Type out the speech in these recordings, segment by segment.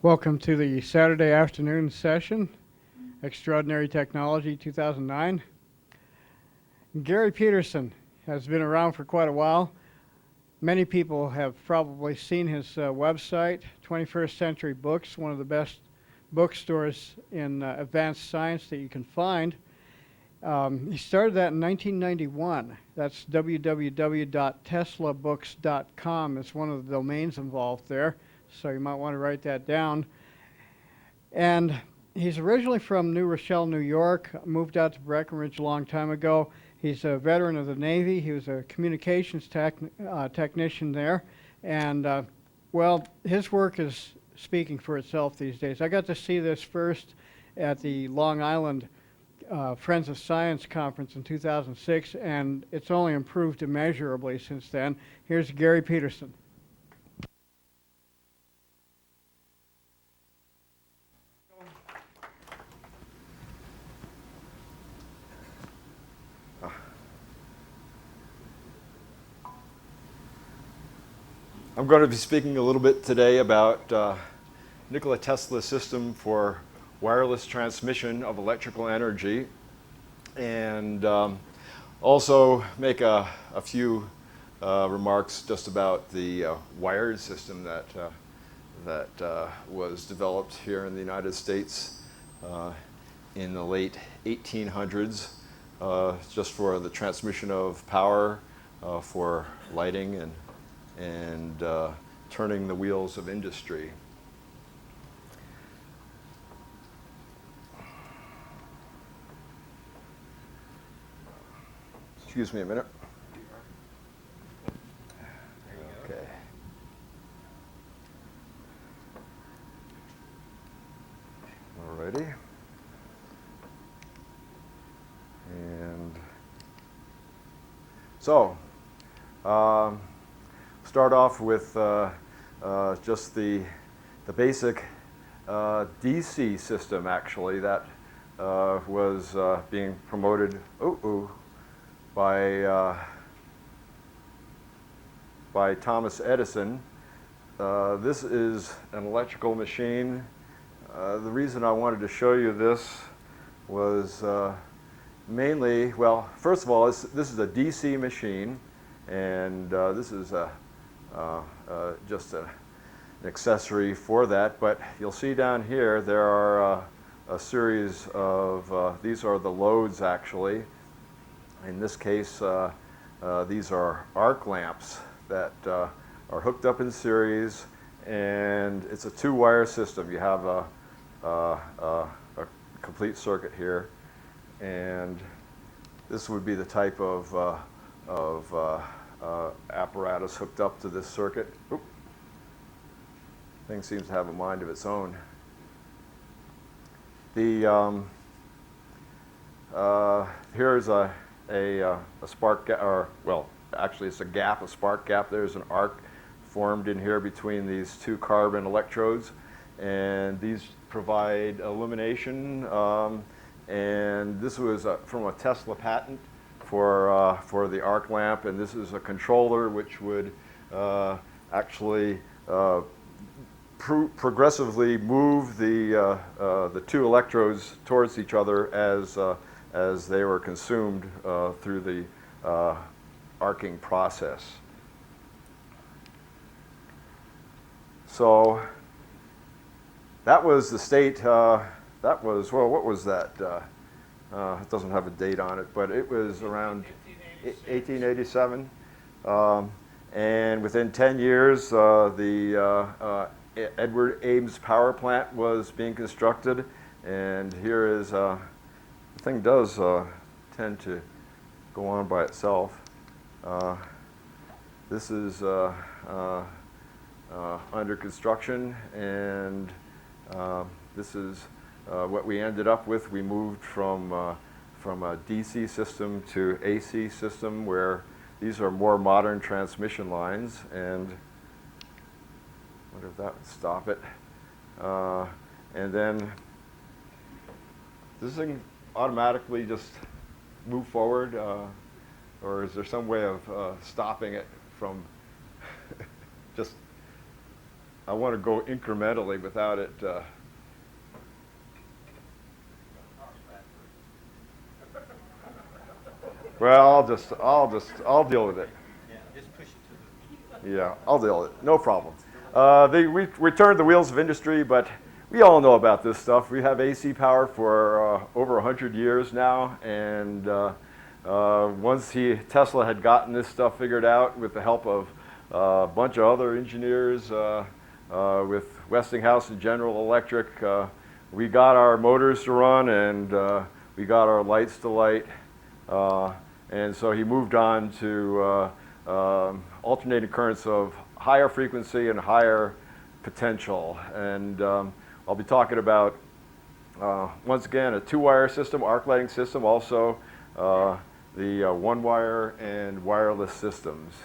Welcome to the Saturday afternoon session, Extraordinary Technology 2009. Gary Peterson has been around for quite a while. Many people have probably seen his website, 21st Century Books, one of the best bookstores in advanced science that you can find. He started that in 1991. That's www.teslabooks.com. It's one of the domains involved there, so you might want to write that down. And he's originally from New Rochelle, New York, moved out to Breckenridge a long time ago. He's a veteran of the Navy. He was a communications technician there. And, well, his work is speaking for itself these days. I got to see this first at the Long Island Friends of Science conference in 2006, and it's only improved immeasurably since then. Here's Gary Peterson. I'm going to be speaking a little bit today about Nikola Tesla's system for wireless transmission of electrical energy, and also make a few remarks just about the wired system that was developed here in the United States in the late 1800s, just for the transmission of power for lighting and turning the wheels of industry. Excuse me a minute. Okay. Alrighty. And so, start off with just the basic DC system, actually, that was being promoted by Thomas Edison. This is an electrical machine. The reason I wanted to show you this was mainly, well, first of all, this is a DC machine, and this is just an accessory for that. But you'll see down here there are a series of, these are the loads actually. In this case, these are arc lamps that are hooked up in series, and it's a two-wire system. You have a complete circuit here, and this would be the type of apparatus hooked up to this circuit. Oop. Thing seems to have a mind of its own. The here's a spark gap, or well, actually it's a gap, a spark gap. There's an arc formed in here between these two carbon electrodes, and these provide illumination. And this was from a Tesla patent for the arc lamp, and this is a controller which would actually progressively move the two electrodes towards each other as they were consumed through the arcing process. So that was the state. That was, well, what was that? It doesn't have a date on it, but it was around 1887. And within 10 years, the Edward Ames power plant was being constructed. And here is, the thing does tend to go on by itself. This is under construction, and this is what we ended up with. We moved from a DC system to AC system, where these are more modern transmission lines, and I wonder if that would stop it. And then does this thing automatically just move forward, or is there some way of stopping it from just I want to go incrementally without it. Well, I'll deal with it. Yeah, just push it to the. Yeah, I'll deal with it. No problem. We turned the wheels of industry, but we all know about this stuff. We have AC power for over 100 years now, and once Tesla had gotten this stuff figured out with the help of a bunch of other engineers, with Westinghouse and General Electric, we got our motors to run, and we got our lights to light. And so he moved on to alternating currents of higher frequency and higher potential. And I'll be talking about, once again, a two-wire system, arc lighting system, also the one-wire and wireless systems.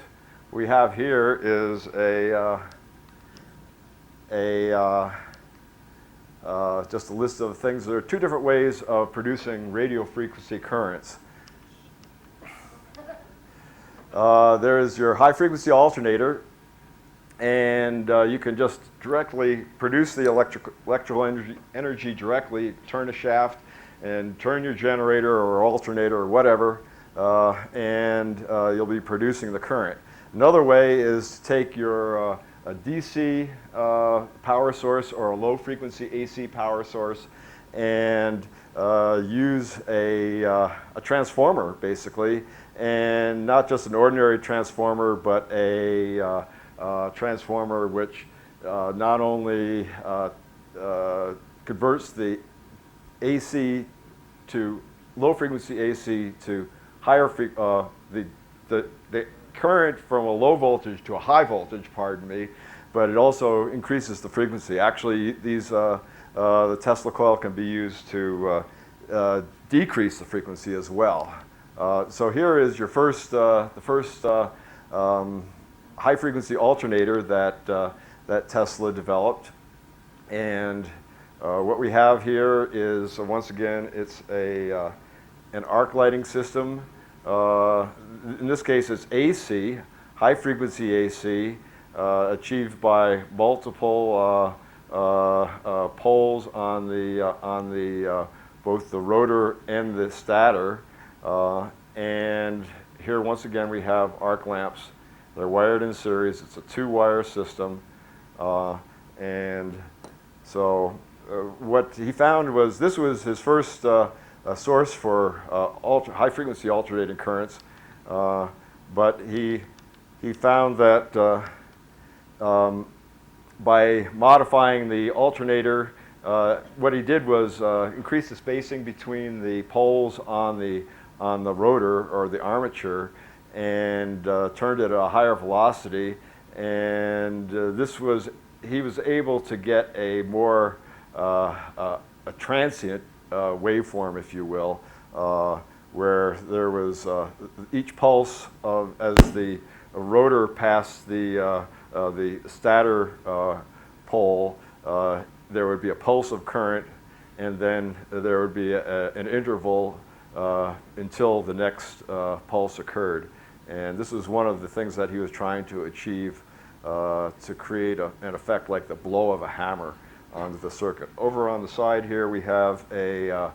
What we have here is just a list of things. There are two different ways of producing radio frequency currents. There is your high frequency alternator, and you can just directly produce the electrical energy directly, turn a shaft and turn your generator or alternator or whatever, and you'll be producing the current. Another way is to take your a DC power source or a low frequency AC power source and use a transformer, basically, and not just an ordinary transformer, but a transformer which not only converts the AC to low frequency AC to higher the current from a low voltage to a high voltage, pardon me, but it also increases the frequency. Actually, the Tesla coil can be used to decrease the frequency as well. So here is your the first high frequency alternator that Tesla developed, and what we have here is once again it's an arc lighting system. In this case, it's AC, high frequency AC, achieved by multiple poles on both the rotor and the stator. And here once again we have arc lamps. They're wired in series. It's a two-wire system, and so what he found was this was his first source for high-frequency alternating currents, but he found that by modifying the alternator, what he did was increase the spacing between the poles on the rotor or the armature, and turned it at a higher velocity, and he was able to get a more a transient waveform, if you will, where there was each pulse as the rotor passed the stator pole, there would be a pulse of current, and then there would be an interval until the next pulse occurred. And this is one of the things that he was trying to achieve, to create an effect like the blow of a hammer onto the circuit. Over on the side here we have a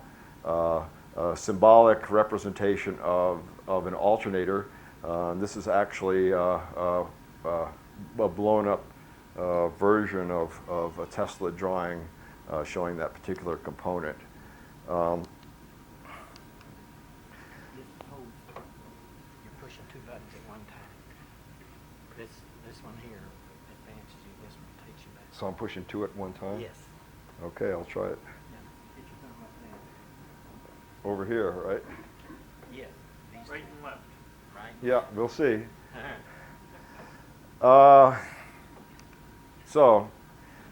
symbolic representation of an alternator. This is actually a blown up version of a Tesla drawing showing that particular component. You're pushing two buttons at one time. This one here advances you, this one takes you back. So I'm pushing two at one time? Yes. Okay, I'll try it. Yeah. Get your thumb up there. Over here, right? Yes. These Right two. and left. Right. Yeah, we'll see. Uh-huh. So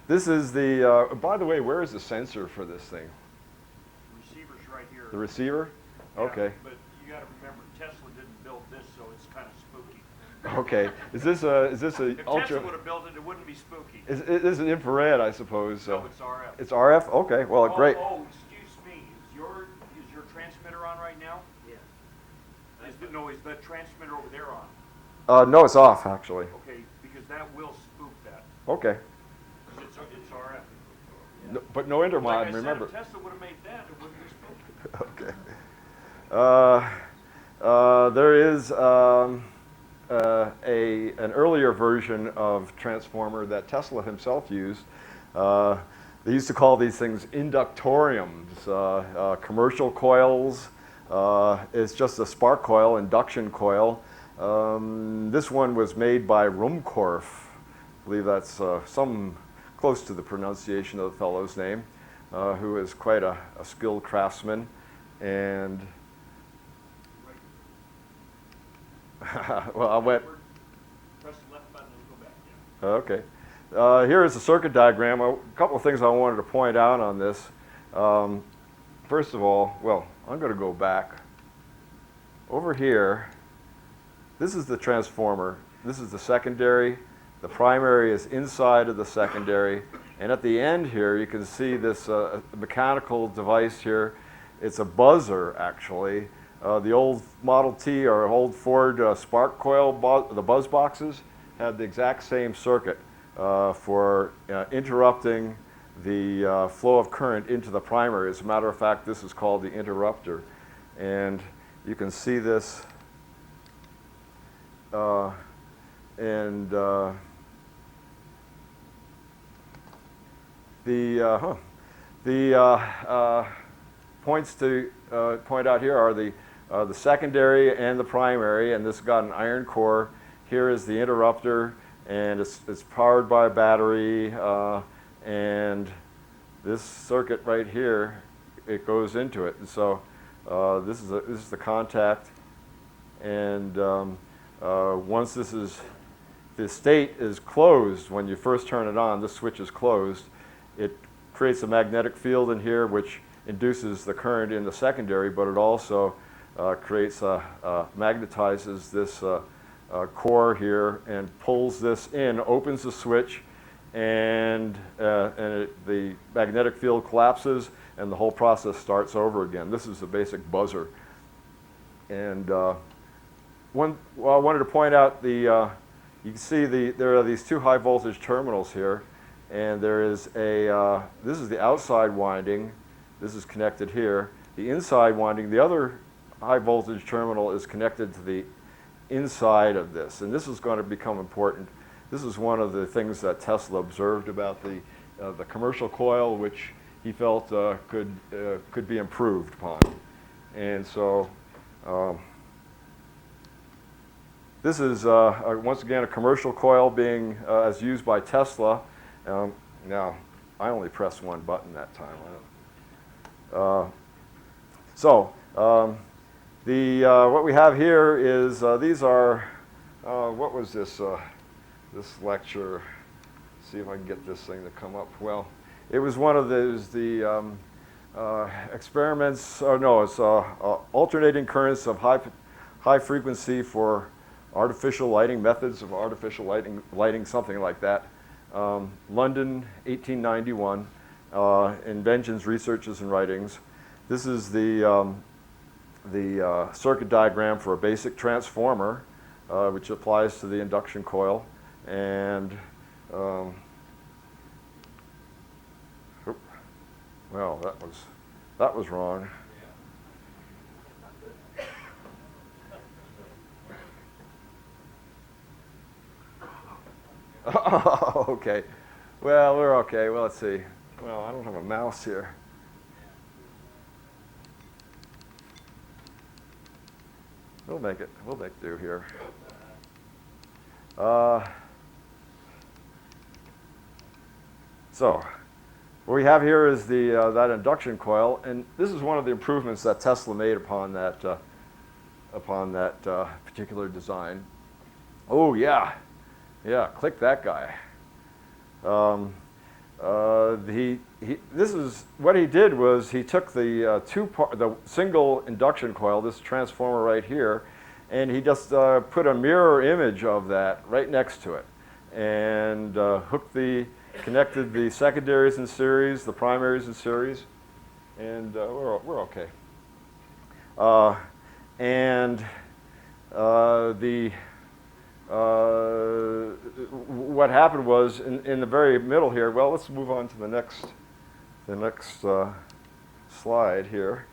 this is the, by the way, where is the sensor for this thing? Receiver's right here. The receiver? Yeah, Okay. But you gotta remember, Tesla didn't build this, so it's kind of spooky. Okay. Is this a If ultra? Tesla would have built it, it wouldn't be spooky. It is an infrared, I suppose. No, it's RF. It's RF? Okay, well, great. Oh, excuse me, is your transmitter on right now? Yes. Is that transmitter over there on? No, it's off, actually. Okay, because that will spook that. Okay. It's RF. No, but no Like I intermod, said, remember. if Tesla would have made that, it wouldn't be spoken. Okay. There is an earlier version of transformer that Tesla himself used. They used to call these things inductoriums, commercial coils. It's just a spark coil, induction coil. This one was made by Rumkorf. I believe that's some close to the pronunciation of the fellow's name, who is quite a skilled craftsman. And well, I went. Press the left button and go back. Yeah. Okay. Here is a circuit diagram. A couple of things I wanted to point out on this. First of all, well, I'm going to go back. Over here, this is the transformer. This is the secondary. The primary is inside of the secondary. And at the end here, you can see this mechanical device here. It's a buzzer, actually. The old Model T or old Ford spark coil, the buzz boxes, had the exact same circuit for interrupting the flow of current into the primary. As a matter of fact, this is called the interrupter. And you can see this. The points to point out here are the secondary and the primary, and this got an iron core. Here is the interrupter, and it's powered by a battery, and this circuit right here, it goes into it. And so this is the contact, and once the state is closed, when you first turn it on, this switch is closed, it creates a magnetic field in here which induces the current in the secondary, but it also magnetizes this core here and pulls this in, opens the switch, and the magnetic field collapses and the whole process starts over again. This is the basic buzzer. And I wanted to point out you can see there are these two high voltage terminals here, and there is this is the outside winding. This is connected here. The inside winding, the other high voltage terminal is connected to the inside of this, and this is going to become important. This is one of the things that Tesla observed about the commercial coil, which he felt could be improved upon. And so this is once again a commercial coil being as used by Tesla. Now I only pressed one button that time. What we have here is these are what was this lecture? See if I can get this thing to come up. Well, it was one of the experiments. No, it's alternating currents of high frequency for artificial lighting, methods of artificial lighting, something like that. London, 1891. Inventions, Researches, and Writings. This is the circuit diagram for a basic transformer, which applies to the induction coil. And well, that was wrong. Oh, okay. Well, we're okay. Well, let's see. Well, I don't have a mouse here. We'll make do here. So, what we have here is that induction coil, and this is one of the improvements that Tesla made upon that particular design. Oh yeah, click that guy. This is what he did was he took the single induction coil, this transformer right here, and he just put a mirror image of that right next to it, and connected the secondaries in series, the primaries in series, and we're okay. what happened was in the very middle here. Well, let's move on to the next slide here.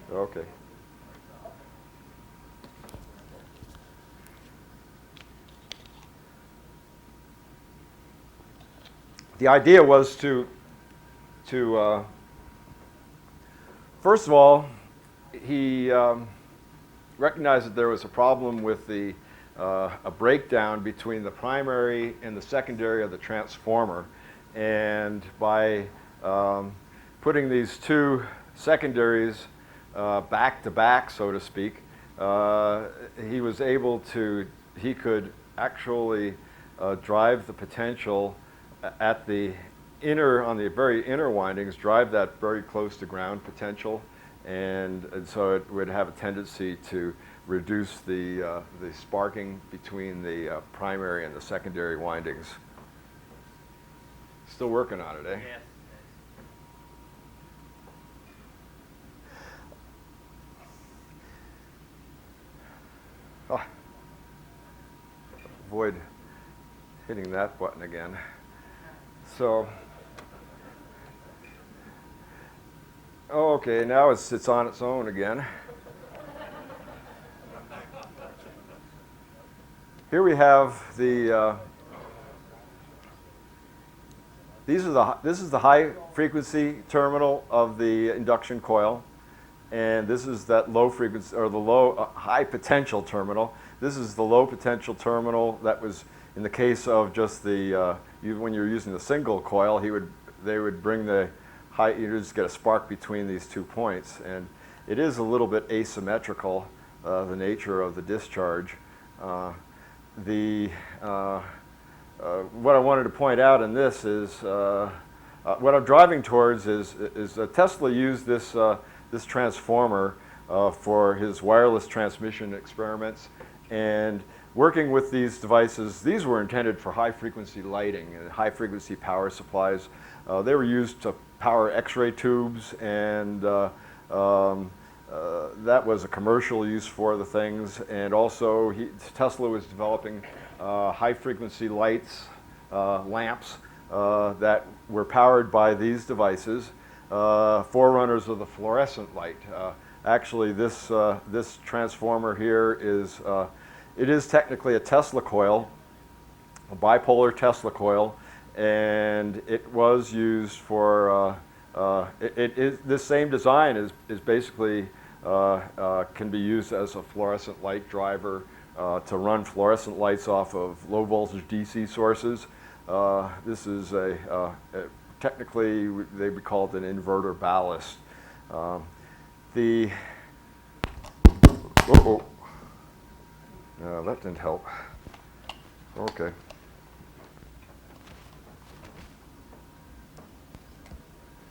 Okay. The idea was to first of all, he recognized that there was a problem with a breakdown between the primary and the secondary of the transformer, and by putting these two secondaries back to back, so to speak, he could actually drive the potential at the on the very inner windings, drive that very close to ground potential, and so it would have a tendency to reduce the sparking between the primary and the secondary windings. Still working on it, eh? Yes. Oh. Avoid hitting that button again. So, okay, now it's on its own again. Here we have the this is the high frequency terminal of the induction coil, and this is that low frequency or the high potential terminal. This is the low potential terminal that was in the case of just the when you're using the single coil. They would bring the high. You just get a spark between these 2 points, and it is a little bit asymmetrical, the nature of the discharge. What I wanted to point out in this is what I'm driving towards is Tesla used this transformer for his wireless transmission experiments, and working with these devices. These were intended for high frequency lighting and high frequency power supplies. They were used to power X-ray tubes, and that was a commercial use for the things. And also Tesla was developing high frequency lights, lamps that were powered by these devices, forerunners of the fluorescent light. Actually, this transformer here is it is technically a Tesla coil, a bipolar Tesla coil, and it was used for this same design is basically can be used as a fluorescent light driver to run fluorescent lights off of low voltage DC sources. This is technically they would call it an inverter ballast. No, that didn't help. Okay.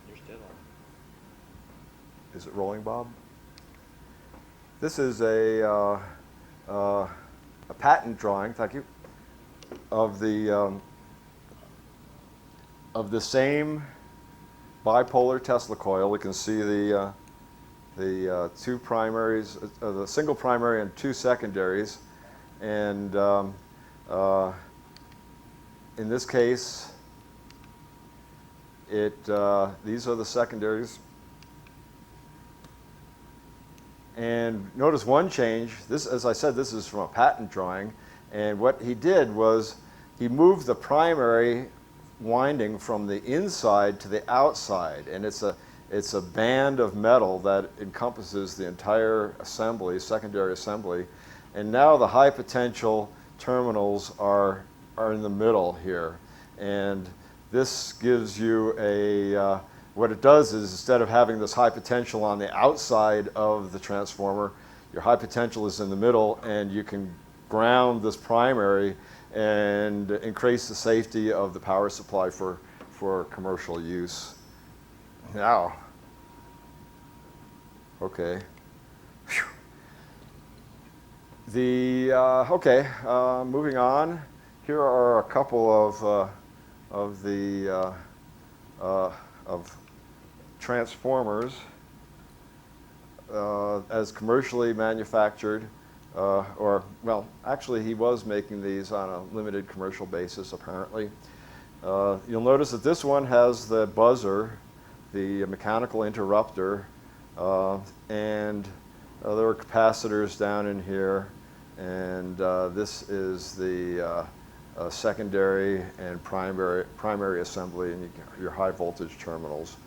You're still on. Is it rolling, Bob? This is a patent drawing, thank you, of the same bipolar Tesla coil. We can see the two primaries, the single primary and two secondaries, and in this case, these are the secondaries. And notice one change. This, as I said, this is from a patent drawing, and what he did was he moved the primary winding from the inside to the outside, and it's a band of metal that encompasses the entire assembly, secondary assembly, and now the high potential terminals are in the middle here, and this gives you a what it does is, instead of having this high potential on the outside of the transformer, your high potential is in the middle, and you can ground this primary and increase the safety of the power supply for commercial use. Now, okay. Moving on. Here are a couple of transformers as commercially manufactured, or, well, actually he was making these on a limited commercial basis, apparently. You'll notice that this one has the buzzer, the mechanical interrupter, and there are capacitors down in here, and this is the secondary and primary assembly and your high voltage terminals.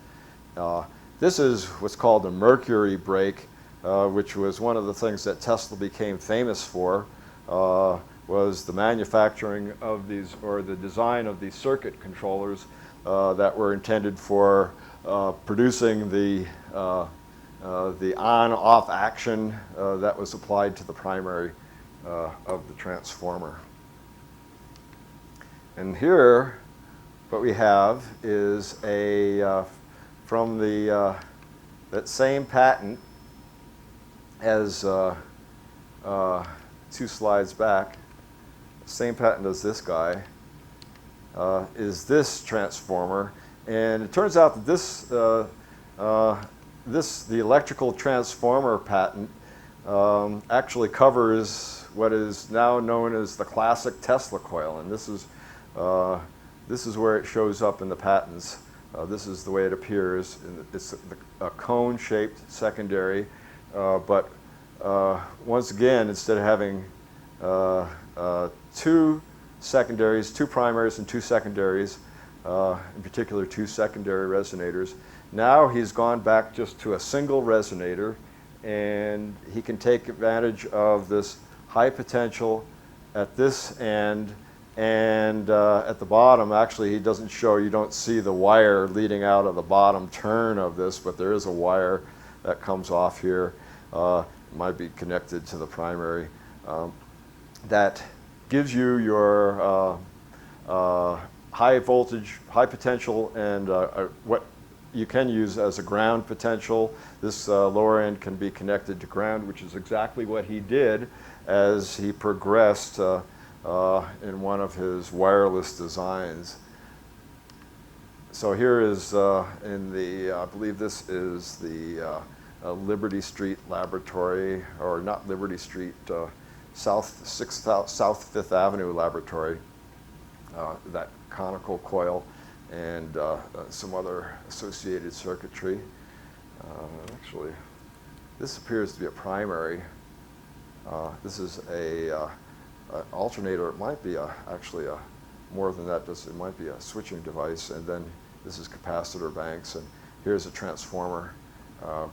This is what's called a mercury brake, which was one of the things that Tesla became famous for, was the manufacturing of these, or the design of these circuit controllers that were intended for producing the on-off action that was applied to the primary of the transformer. And here, what we have is a from the that same patent as 2 slides back. Same patent as this guy is this transformer, and it turns out that the electrical transformer patent actually covers what is now known as the classic Tesla coil, and this is where it shows up in the patents. This is the way it appears. It's a cone-shaped secondary, but once again, instead of having 2 secondaries, 2 primaries and 2 secondaries, in particular 2 secondary resonators, now he's gone back just to a single resonator, and he can take advantage of this high potential at this end, and at the bottom, actually, he doesn't show, you don't see the wire leading out of the bottom turn of this, but there is a wire that comes off here. It might be connected to the primary. That gives you your high voltage, high potential, and what you can use as a ground potential. This lower end can be connected to ground, which is exactly what he did as he progressed in one of his wireless designs. So here is in the, I believe this is the Liberty Street Laboratory, or not Liberty Street, South 5th Avenue Laboratory, that conical coil, and some other associated circuitry. Actually, this appears to be a primary. This is a alternator. It might be actually more than that. It might be a switching device, and then this is capacitor banks, and here's a transformer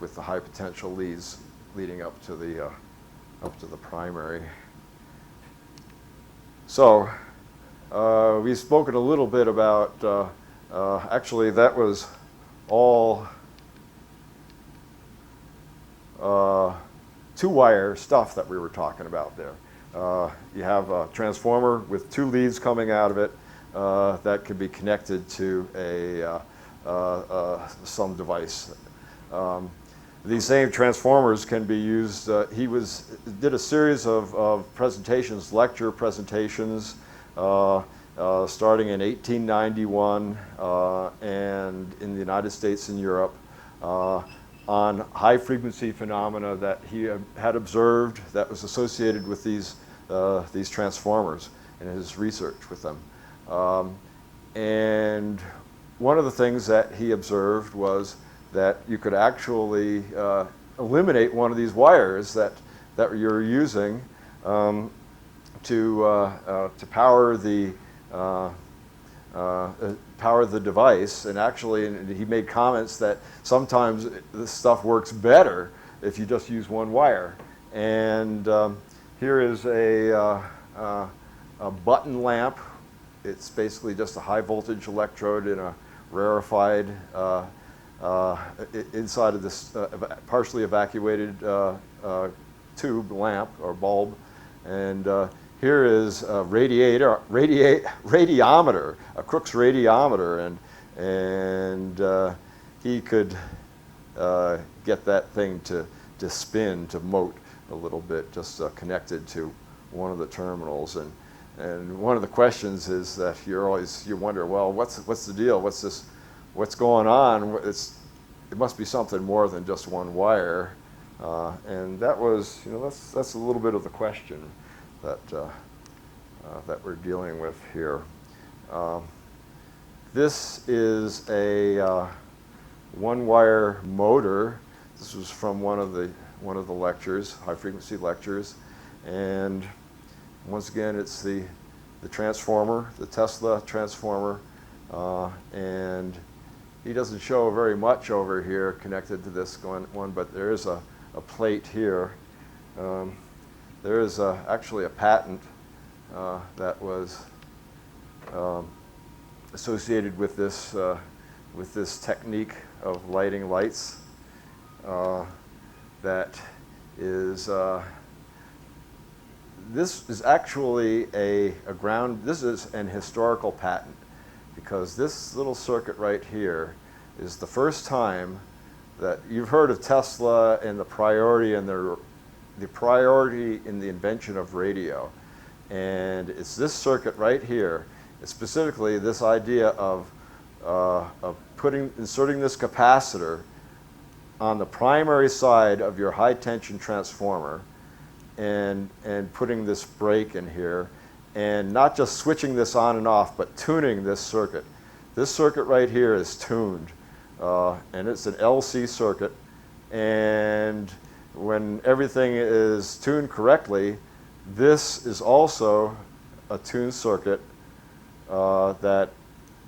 with the high potential leads leading up to the primary. So we've spoken a little bit about. Actually, that was all 2-wire stuff that we were talking about there. You have a transformer with 2 leads coming out of it that could be connected to some device. These same transformers can be used. He did a series of presentations, lecture presentations, starting in 1891 and in the United States and Europe, on high-frequency phenomena that he had observed that was associated with these transformers and his research with them. And one of the things that he observed was that you could actually eliminate one of these wires that you're using to power the device. And actually, he made comments that sometimes this stuff works better if you just use 1 wire. And here is a button lamp. It's basically just a high voltage electrode in a rarefied inside of this partially evacuated tube lamp or bulb. And here is a radiometer, a Crookes radiometer, and he could get that thing to spin, to mote a little bit, just connected to one of the terminals. And one of the questions is that you wonder, well, what's the deal? What's going on? it must be something more than just one wire. And that was, that's a little bit of the question that, that we're dealing with here. This is a one-wire motor. This was from one of the lectures, high-frequency lectures, and once again, it's the transformer, the Tesla transformer, and he doesn't show very much over here connected to this one, but there is a plate here. There is actually a patent that was associated with this technique of lighting lights. That is, this is actually this is an historical patent, because this little circuit right here is the first time that you've heard of Tesla and the priority in the invention of radio. And it's this circuit right here. It's specifically this idea of inserting this capacitor on the primary side of your high tension transformer and putting this break in here, and not just switching this on and off, but tuning this circuit. This circuit right here is tuned, and it's an LC circuit, and when everything is tuned correctly, this is also a tuned circuit that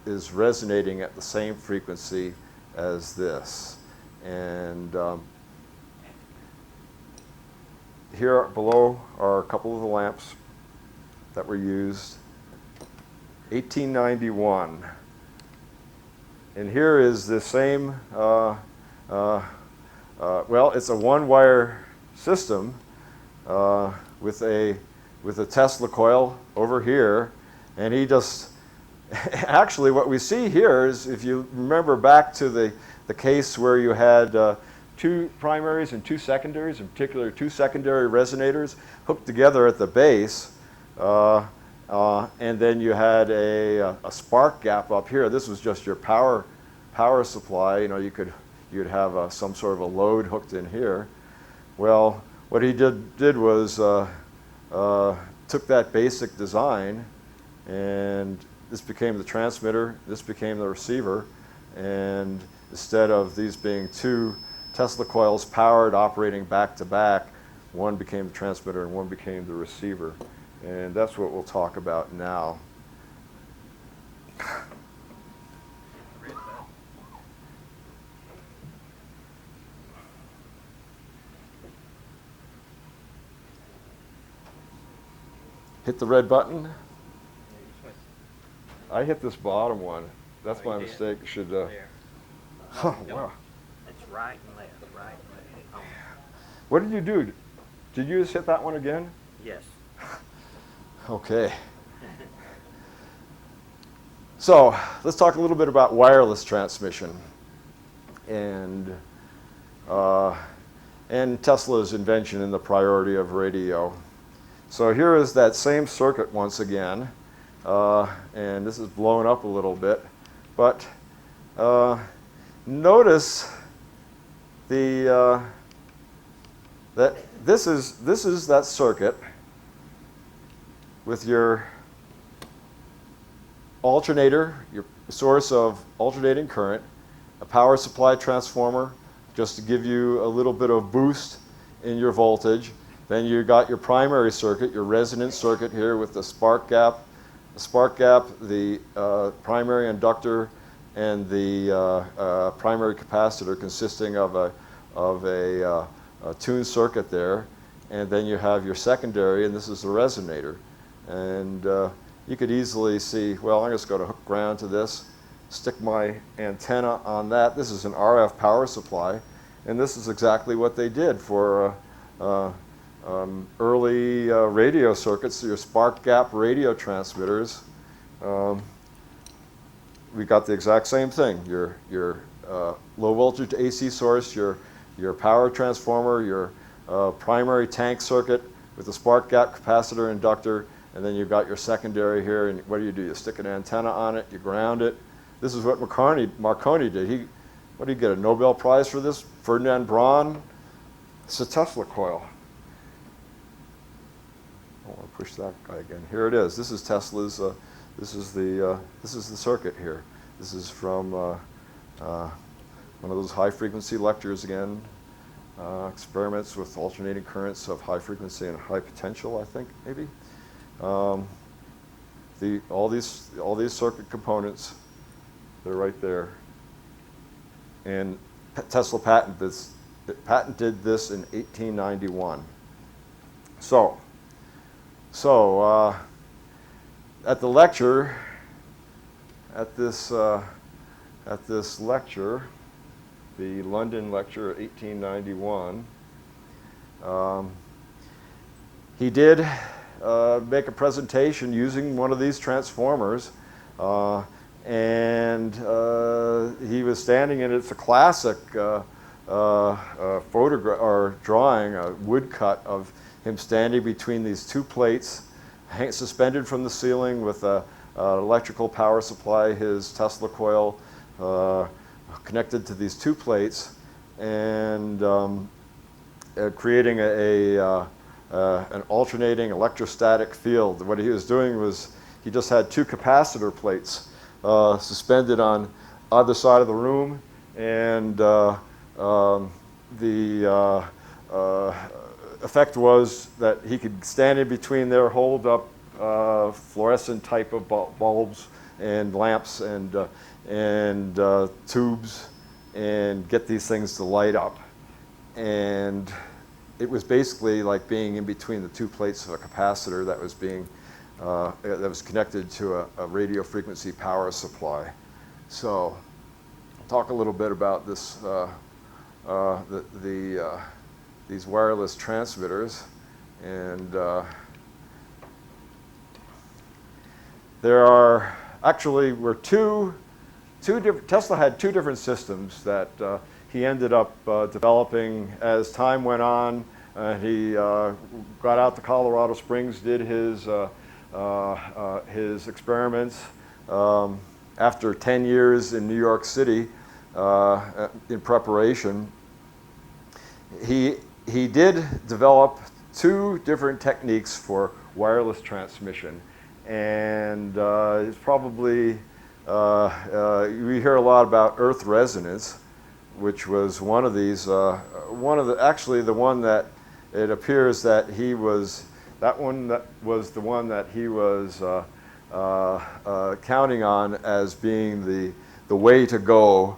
is resonating at the same frequency as this. And here below are a couple of the lamps that were used. 1891. And here is the same, well, it's a one-wire system with a Tesla coil over here, and he just, actually what we see here is, if you remember back to the case where you had two primaries and two secondaries, in particular two secondary resonators hooked together at the base, and then you had a spark gap up here. This was just your power supply. You'd have some sort of a load hooked in here. Well, what he did was took that basic design, and this became the transmitter, this became the receiver, and instead of these being two Tesla coils powered, operating back to back, one became the transmitter and one became the receiver. And that's what we'll talk about now. Hit the red button. I hit this bottom one. That's my mistake. Should. Oh, wow. It's right and left, right and left. Oh. What did you do? Did you just hit that one again? Yes. Okay. So let's talk a little bit about wireless transmission and Tesla's invention in the priority of radio. So here is that same circuit once again, and this is blown up a little bit, but notice that this is that circuit with your alternator, your source of alternating current, a power supply transformer just to give you a little bit of boost in your voltage. Then you got your primary circuit, your resonance circuit here with the spark gap, the primary inductor, and the primary capacitor consisting of a tuned circuit there. And then you have your secondary, and this is the resonator. And you could easily see, well, I'm just going to hook ground to this, stick my antenna on that. This is an RF power supply, and this is exactly what they did for early radio circuits, your spark gap radio transmitters. We got the exact same thing. Your low voltage AC source, your power transformer, your primary tank circuit with the spark gap capacitor inductor, and then you've got your secondary here, and what do? You stick an antenna on it, you ground it. This is what Marconi did. what do you get, a Nobel Prize for this? Ferdinand Braun. It's a Tesla coil. I want to push that guy again. Here it is. This is Tesla's. This is the circuit here. This is from one of those high-frequency lectures again. Experiments with alternating currents of high frequency and high potential, I think, maybe. All these circuit components, they're right there. And Tesla patented this in 1891. So at the lecture, at this lecture, the London lecture, 1891, he did make a presentation using one of these transformers, and he was standing in, it's a classic photograph or drawing, a woodcut of him standing between these two plates, suspended from the ceiling with an electrical power supply, his Tesla coil connected to these two plates, and creating an alternating electrostatic field. What he was doing was he just had two capacitor plates suspended on either side of the room, and the effect was that he could stand in between there, hold up fluorescent type of bulbs and lamps and tubes, and get these things to light up. And it was basically like being in between the two plates of a capacitor that was being that was connected to a radio frequency power supply. So I'll talk a little bit about this these wireless transmitters, and there are actually Tesla had two different systems that he ended up developing as time went on. He got out to Colorado Springs, did his experiments. After 10 years in New York City in preparation, he did develop two different techniques for wireless transmission. And it's probably, we hear a lot about earth resonance, which was one of these, actually the one that it appears that he was, that was the one that he was counting on as being the way to go,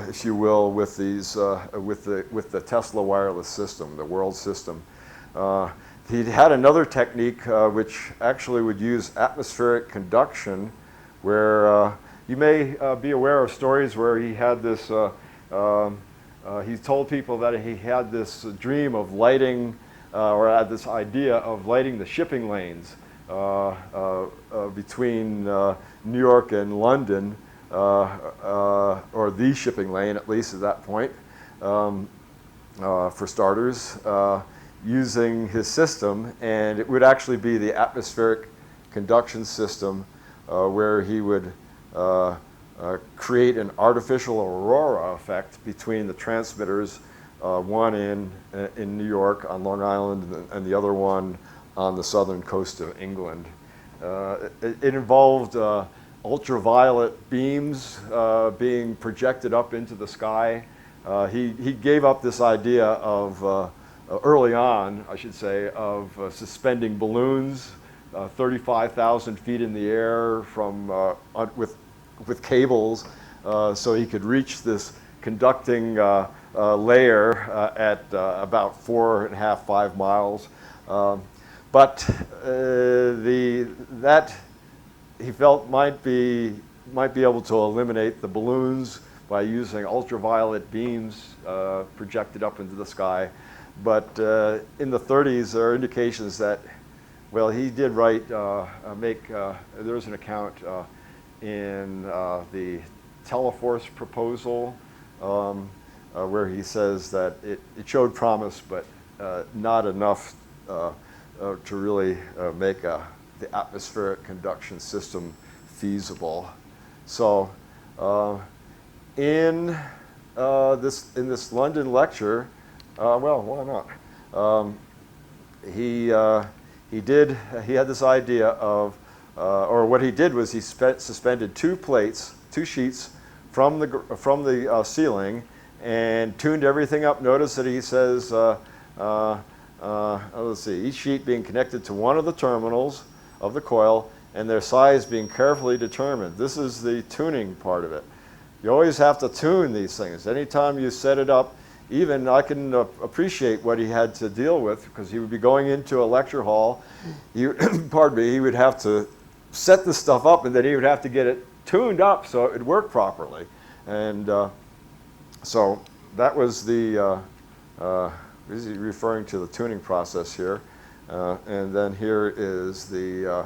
if you will, with these, with the Tesla wireless system, the world system. He had another technique which actually would use atmospheric conduction, where you may be aware of stories where he had this, he told people that he had this dream of lighting, or had this idea of lighting the shipping lanes between New York and London, or the shipping lane, at least at that point, for starters, using his system. And it would actually be the atmospheric conduction system, where he would create an artificial aurora effect between the transmitters, one in New York on Long Island and the other one on the southern coast of England. It involved ultraviolet beams being projected up into the sky. He gave up this idea of, early on, I should say, of suspending balloons 35,000 feet in the air from, with cables, so he could reach this conducting layer at about 4.5, 5 miles. But that he felt might be able to eliminate the balloons by using ultraviolet beams projected up into the sky. But in the 30s, there are indications that, well, he did write, there's an account in the Teleforce proposal where he says that it showed promise, but not enough to really make the atmospheric conduction system feasible. So in in this London lecture, well, why not? He had this idea of, or what he did was he suspended two sheets from the ceiling and tuned everything up. Notice that he says, let's see, each sheet being connected to one of the terminals of the coil and their size being carefully determined. This is the tuning part of it. You always have to tune these things. Anytime you set it up, even I can appreciate what he had to deal with, because he would be going into a lecture hall. Pardon me, he would have to set this stuff up, and then he would have to get it tuned up so it would work properly. And so that was the, this is referring to the tuning process here. And then here is the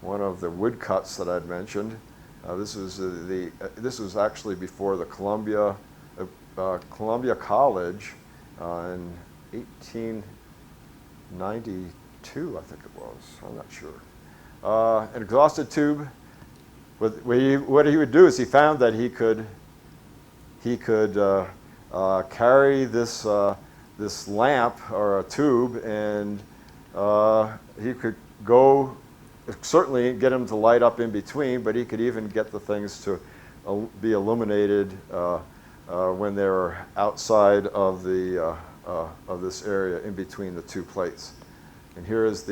one of the woodcuts that I'd mentioned. This was actually before the Columbia College in 1892, I think it was. I'm not sure. An exhausted tube. What he would do is he found that he could carry this lamp or a tube, and he could go. Certainly get them to light up in between, but he could even get the things to be illuminated when they were outside of this area in between the two plates. And here is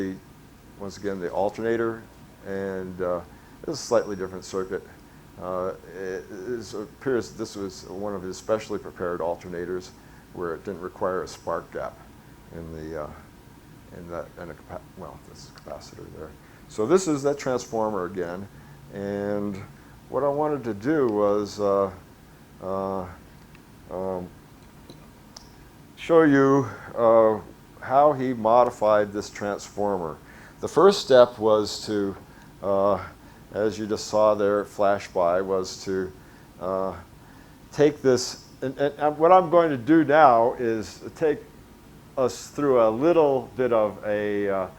once again the alternator, and it's a slightly different circuit. It appears that this was one of his specially prepared alternators, where it didn't require a spark gap in this capacitor there. So this is that transformer again, and what I wanted to do was show you how he modified this transformer. The first step was to, as you just saw there flash by, was to take this, and what I'm going to do now is take us through a little bit of a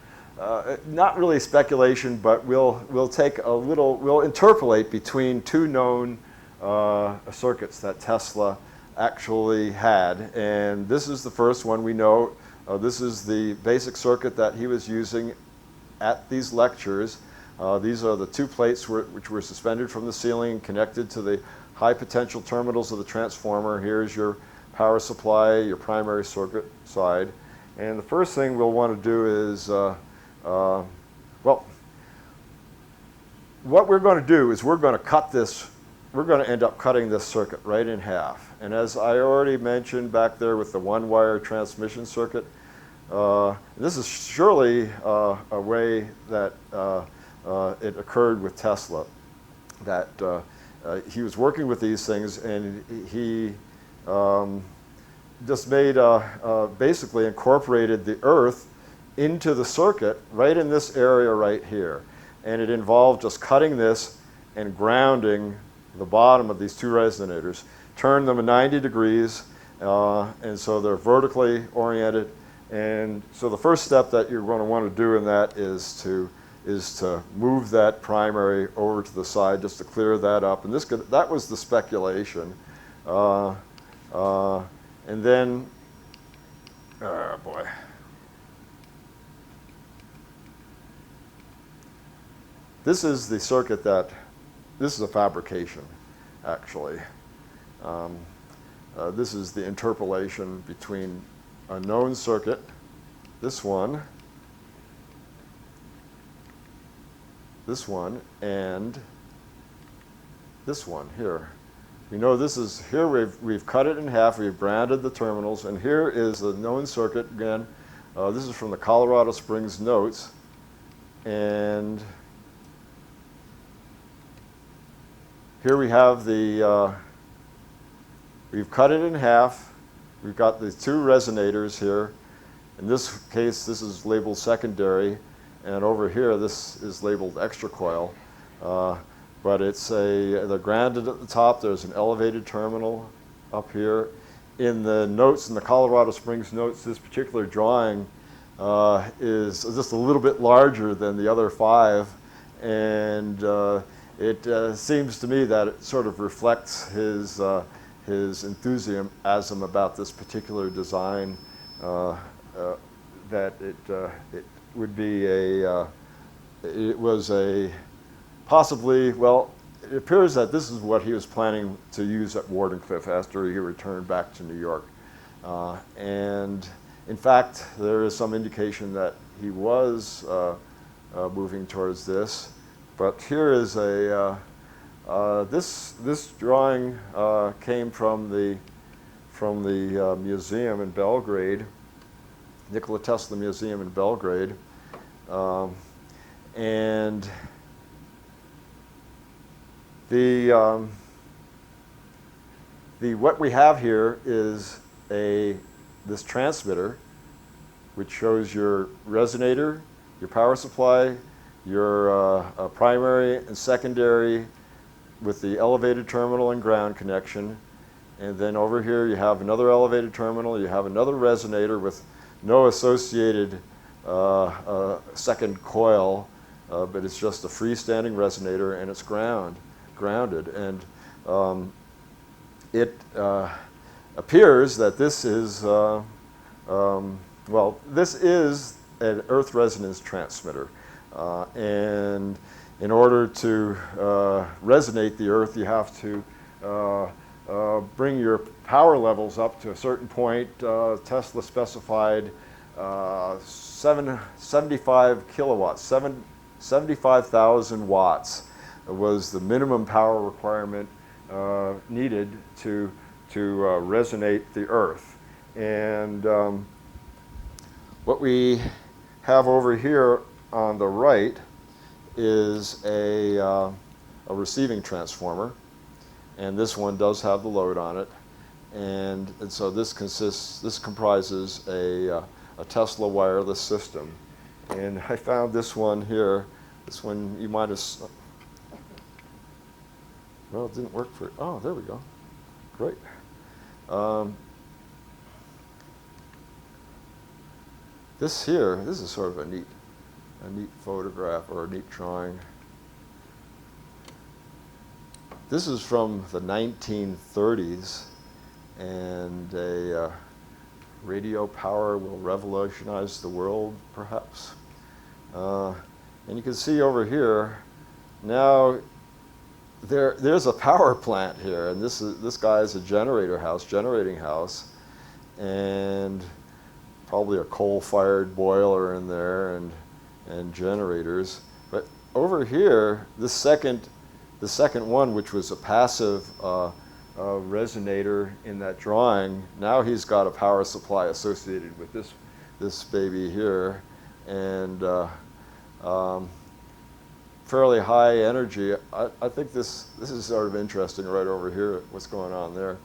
not really speculation, but we'll take a little, we'll interpolate between two known circuits that Tesla actually had. And this is the first one we know. This is the basic circuit that he was using at these lectures. These are the two plates which were suspended from the ceiling and connected to the high potential terminals of the transformer. Here's your power supply, your primary circuit side. And the first thing we'll want to do is well, what we're going to do is we're going to cut this, we're going to end up cutting this circuit right in half. And as I already mentioned back there with the one-wire transmission circuit, this is surely a way that it occurred with Tesla, that he was working with these things, and he just made, basically incorporated the earth into the circuit right in this area right here. And it involved just cutting this and grounding the bottom of these two resonators, turn them at 90 degrees, and so they're vertically oriented. And so the first step that you're going to want to do in that is to move that primary over to the side just to clear that up. And that was the speculation. And then, oh boy. This is the circuit this is a fabrication, actually. This is the interpolation between a known circuit, this one, and this one here. We know this is, here we've cut it in half, we've grounded the terminals, and here is the known circuit again. This is from the Colorado Springs notes, and here we have we've cut it in half. We've got the two resonators here. In this case, this is labeled secondary, and over here, this is labeled extra coil. But they're grounded at the top. There's an elevated terminal up here. In the notes, in the Colorado Springs notes, this particular drawing is just a little bit larger than the other five, and it seems to me that it sort of reflects his his enthusiasm about this particular design, that it would be it was a possibly, well, it appears that this is what he was planning to use at Wardenclyffe after he returned back to New York. And in fact, there is some indication that he was moving towards this. But here is a, this drawing came from the museum in Belgrade, Nikola Tesla Museum in Belgrade. And what we have here is this transmitter, which shows your resonator, your power supply, your primary and secondary with the elevated terminal and ground connection. And then over here you have another elevated terminal, you have another resonator with no associated second coil, but it's just a freestanding resonator, and it's grounded. And it appears that this is, well, this is an earth resonance transmitter. And in order to resonate the earth, you have to bring your power levels up to a certain point. Tesla specified 75 kilowatts, 75,000 watts was the minimum power requirement needed to resonate the earth. And what we have over here on the right is a receiving transformer, and this one does have the load on it, and so this comprises a Tesla wireless system. And I found this one here. This one you might have. Well, it didn't work for. Oh, there we go. Great. This is sort of a neat photograph or a neat drawing. This is from the 1930s, and a radio power will revolutionize the world, perhaps. And you can see over here, now there's a power plant here, and this guy is a generating house, and probably a coal-fired boiler in there and generators. But over here, the second one, which was a passive resonator in that drawing, now he's got a power supply associated with this baby here, and fairly high energy. I think this is sort of interesting right over here, what's going on there.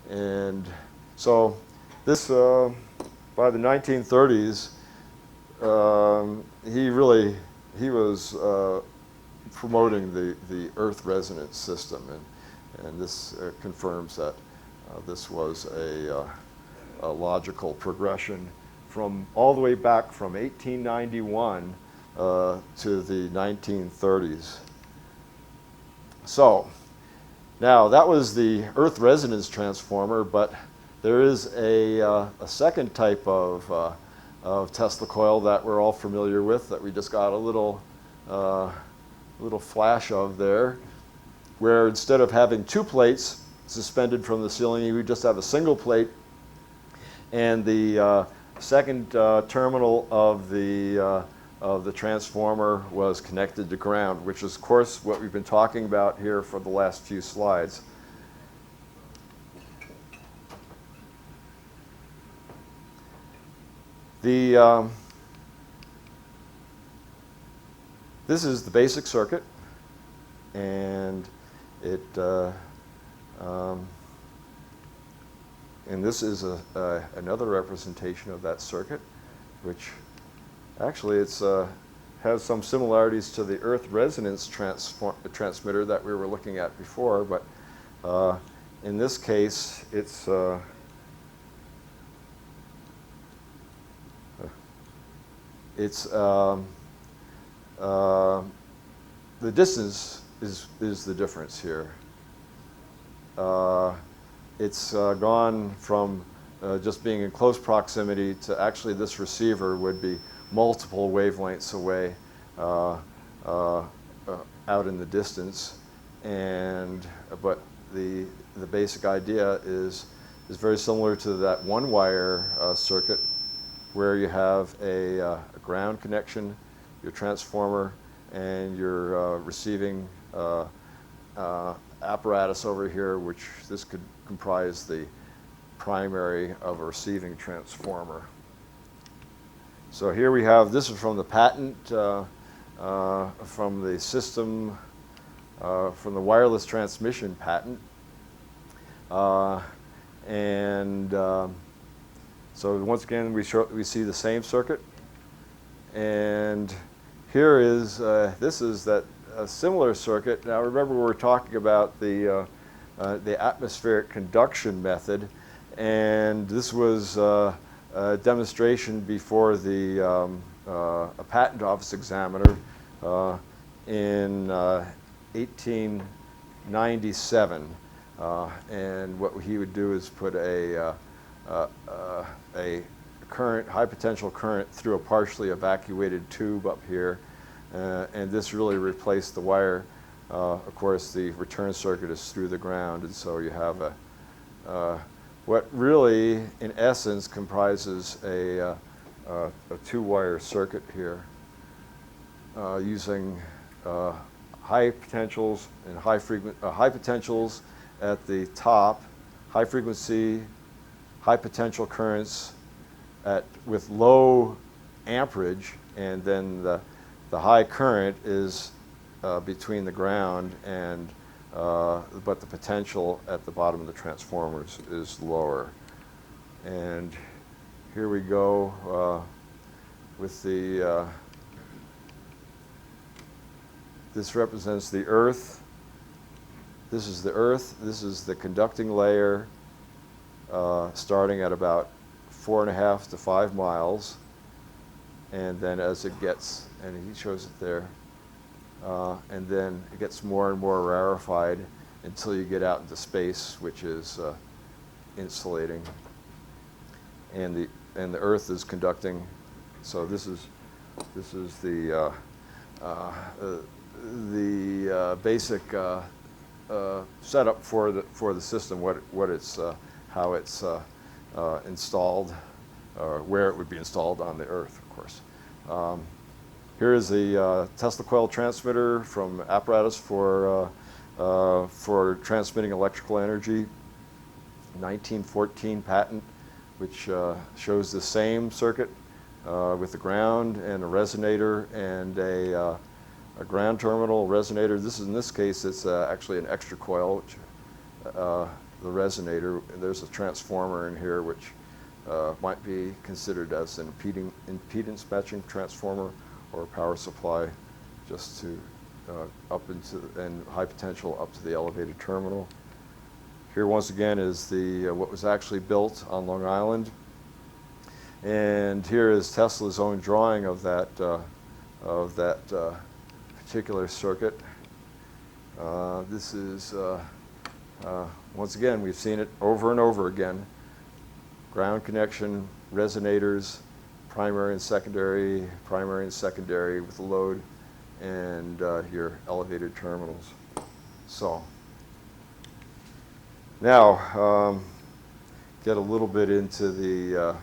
And so this, by the 1930s, he was promoting the earth resonance system, and this confirms that this was a logical progression from all the way back from 1891 to the 1930s. So now that was the earth resonance transformer, but there is a second type of Tesla coil that we're all familiar with, that we just got a little flash of there, where instead of having two plates suspended from the ceiling, we just have a single plate, and the second terminal of the transformer was connected to ground, which is, of course, what we've been talking about here for the last few slides. This is the basic circuit, and and this is another representation of that circuit, which actually has some similarities to the earth resonance transmitter that we were looking at before, but in this case it's the distance is the difference here. it's gone from just being in close proximity to actually this receiver would be multiple wavelengths away out in the distance. But the basic idea is very similar to that one-wire circuit where you have a ground connection, your transformer, and your receiving apparatus over here, which this could comprise the primary of a receiving transformer. So here we have, this is from the patent, from the system, from the wireless transmission patent. So once again, we see the same circuit. And here is, this is that similar circuit. Now remember, we were talking about the atmospheric conduction method. And this was a demonstration before a patent office examiner in 1897. And what he would do is put a current, high potential current through a partially evacuated tube up here. And this really replaced the wire. Of course, the return circuit is through the ground, and so you have what really, in essence, comprises a two-wire circuit here using high potentials and high potentials at the top, high frequency, high potential currents with low amperage, and then the high current is between the ground and but the potential at the bottom of the transformers is lower. And here we go with the, this represents the Earth. This is the Earth. This is the conducting layer starting at about 4.5 to 5 miles. And then as it gets, and he shows it there, and then it gets more and more rarefied until you get out into space, which is insulating. And the Earth is conducting. So this is the basic setup for the system. What it's how it's installed, or where it would be installed on the Earth, of course. Here is the Tesla coil transmitter from apparatus for transmitting electrical energy, 1914 patent, which shows the same circuit with the ground and a resonator and a ground terminal resonator. In this case, it's actually an extra coil, which, the resonator. There's a transformer in here, which might be considered as an impedance matching transformer or a power supply, just to up into and high potential up to the elevated terminal. Here once again is the what was actually built on Long Island, and here is Tesla's own drawing of that particular circuit. This is once again, we've seen it over and over again. Ground connection, resonators, primary and secondary with the load, and your elevated terminals. So now get a little bit into the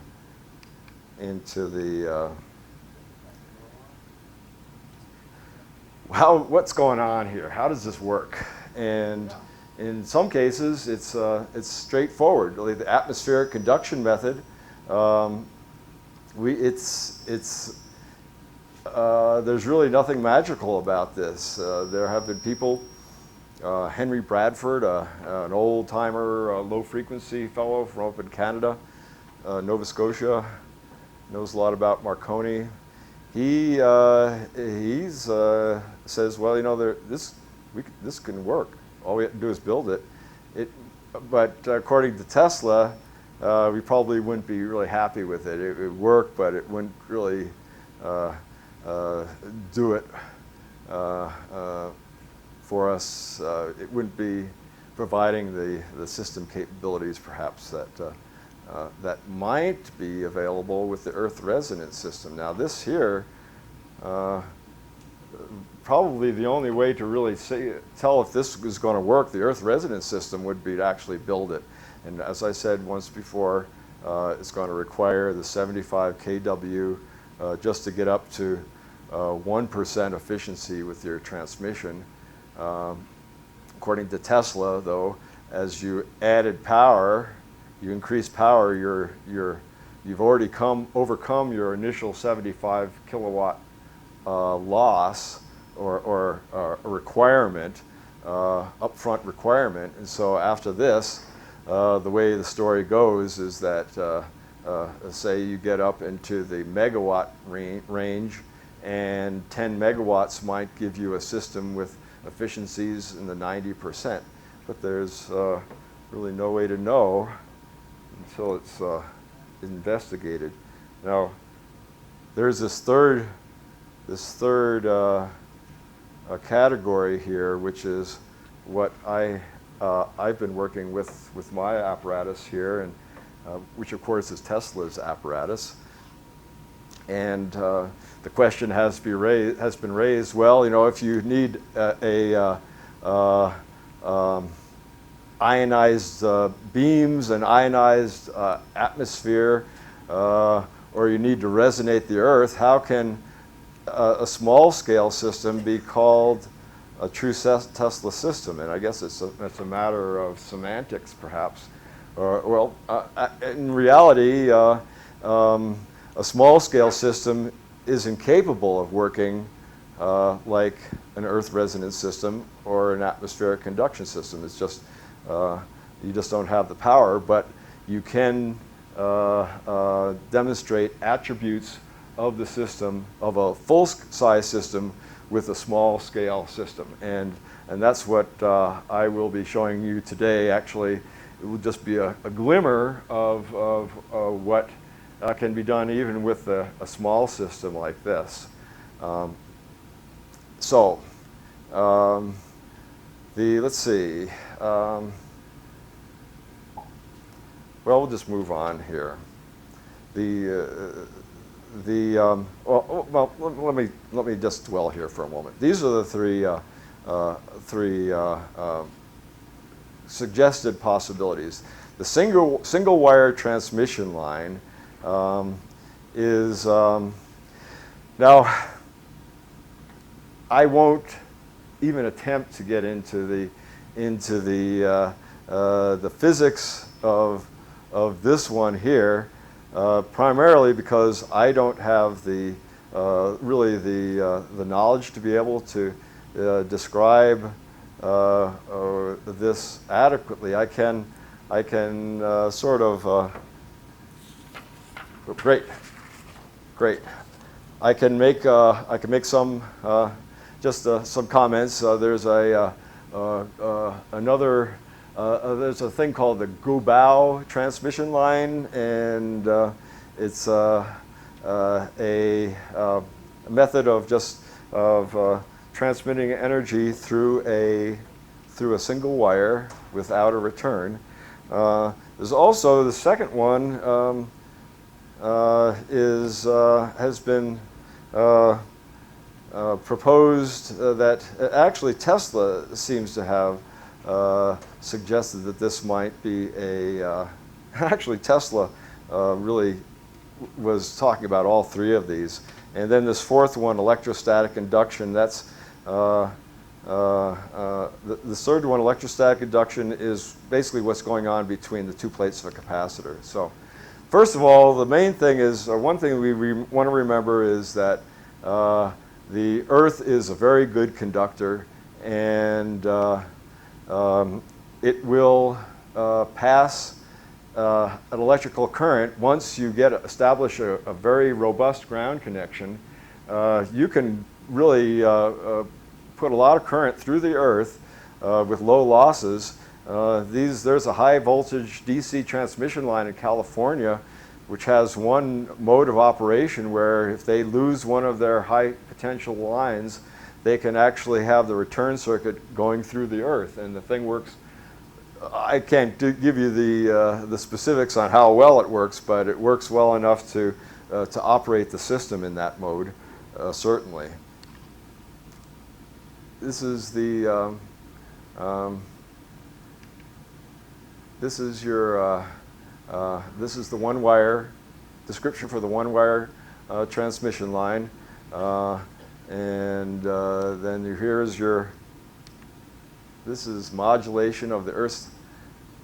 what's going on here? How does this work? And in some cases, it's straightforward. Really, the atmospheric conduction method. There's really nothing magical about this. There have been people, Henry Bradford, an old-timer, low-frequency fellow from up in Canada, Nova Scotia, knows a lot about Marconi. He says, well, you know, this can work. All we have to do is build it. But according to Tesla, we probably wouldn't be really happy with it. It would work, but it wouldn't really do it for us. It wouldn't be providing the system capabilities perhaps that, that might be available with the Earth resonance system. Now this here, probably the only way to really tell if this is going to work, the Earth resonance system, would be to actually build it. And as I said once before, it's going to require the 75 kW just to get up to 1% efficiency with your transmission. According to Tesla, though, as you added power, you increase power, you've already overcome your initial 75 kilowatt loss or requirement, upfront requirement. And so after this, the way the story goes is that, say you get up into the megawatt range, and 10 megawatts might give you a system with efficiencies in the 90%. But there's really no way to know until it's investigated. Now, there's this third category here, which is what I've been working with my apparatus here, and which of course is Tesla's apparatus. And the question has been raised. Well, you know, if you need ionized beams and ionized atmosphere, or you need to resonate the Earth, how can a small-scale system be called a true Tesla system? And I guess it's a matter of semantics, perhaps. Well, in reality, a small-scale system is incapable of working like an Earth resonance system or an atmospheric conduction system. It's just, you just don't have the power, but you can demonstrate attributes of the system, of a full-size system with a small-scale system. And that's what I will be showing you today. Actually, it will just be a glimmer of what can be done even with a small system like this. Let's see. Well, we'll just move on here. Well, let me just dwell here for a moment. These are the three suggested possibilities. The single wire transmission line is now. I won't even attempt to get into the physics of this one here, primarily because I don't have really the knowledge to be able to describe this adequately. I can sort of great. I can make some just some comments. There's there's a thing called the Gobau transmission line, and it's a method of just transmitting energy through a single wire without a return. There's also the second one has been proposed that actually Tesla seems to have suggested that this might be actually Tesla really was talking about all three of these. And then this fourth one, electrostatic induction, that's the third one, electrostatic induction, is basically what's going on between the two plates of a capacitor. So first of all, the main thing is, one thing we want to remember is that the Earth is a very good conductor, and it will pass an electrical current. Once you establish a very robust ground connection, you can really put a lot of current through the Earth with low losses. There's a high voltage DC transmission line in California which has one mode of operation where if they lose one of their high potential lines, they can actually have the return circuit going through the Earth, and the thing works I can't give you the specifics on how well it works, but it works well enough to operate the system in that mode, certainly. This is the this is your this is the one-wire description for the one-wire transmission line, and then here's your. This is modulation of the Earth's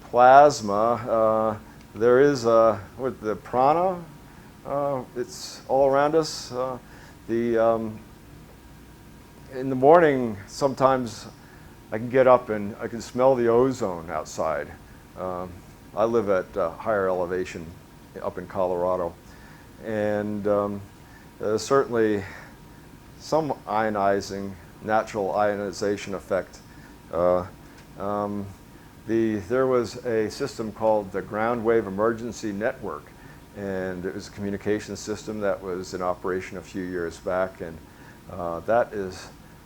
plasma. There is with the prana. It's all around us. In the morning, sometimes I can get up and I can smell the ozone outside. I live at higher elevation up in Colorado, and certainly some ionizing, natural ionization effect. There was a system called the Ground Wave Emergency Network, and it was a communication system that was in operation a few years back, and that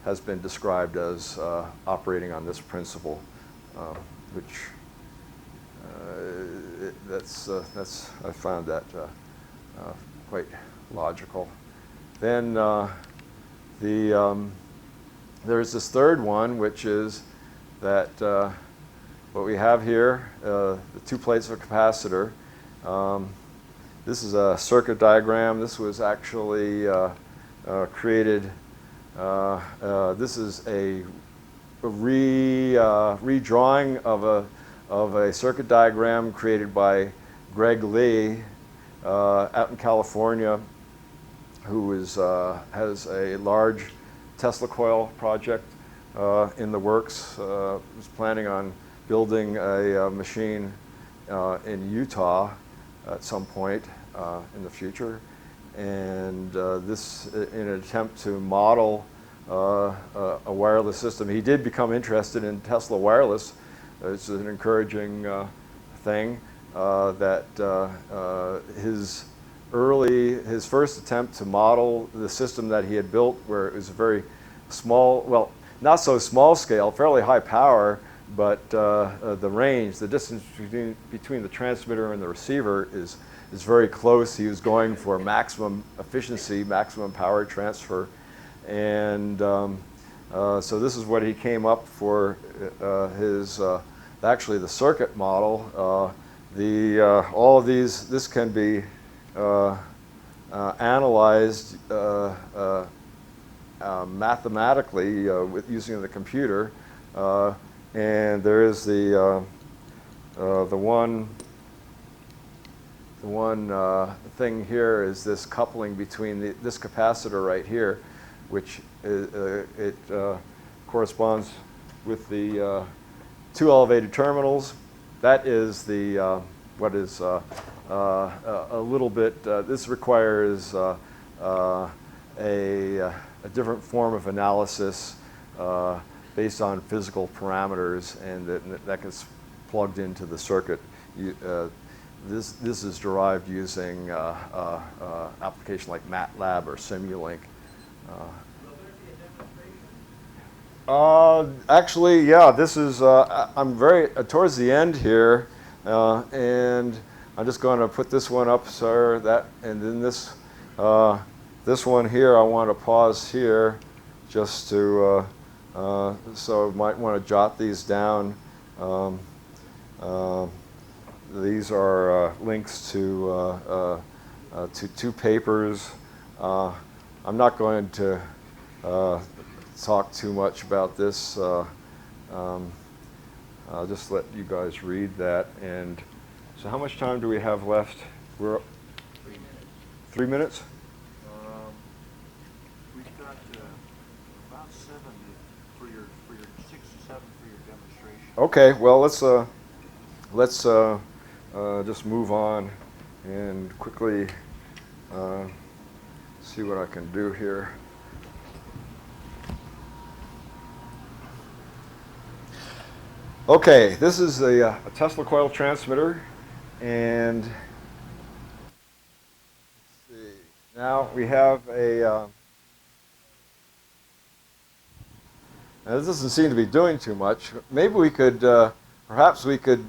has been described as operating on this principle, which I found that quite logical. Then there's this third one, which is that what we have here, the two plates of a capacitor. This is a circuit diagram. This was actually created. This is a redrawing of a circuit diagram created by Greg Lee out in California, who has a large Tesla coil project in the works. Was planning on building a machine in Utah at some point in the future, and this in an attempt to model a wireless system. He did become interested in Tesla wireless. It's an encouraging thing that his first attempt to model the system that he had built, where it was a very small, well, not so small scale, fairly high power, but the range, the distance between the transmitter and the receiver is very close. He was going for maximum efficiency, maximum power transfer, and so this is what he came up for his actually the circuit model. All of these, this can be analyzed mathematically with using the computer, and there is the one thing here is this coupling between this capacitor right here, which corresponds with the two elevated terminals. That is the what is a little bit. This requires a different form of analysis based on physical parameters, and that gets plugged into the circuit. This is derived using application like MATLAB or Simulink. Actually, yeah, this is, I'm very, towards the end here, and I'm just going to put this one up, sir, and then this one here, I want to pause here just to, so you might want to jot these down. These are links to two papers. I'm not going to talk too much about this. I'll just let you guys read that. And so how much time do we have left? We're up 3 minutes. 3 minutes? We've got about 7 for your 6 to 7 for your demonstration. Okay, well, let's just move on and quickly see what I can do here. Okay, this is a Tesla coil transmitter, and let's see. Now we have a. Now this doesn't seem to be doing too much. Maybe we could perhaps we could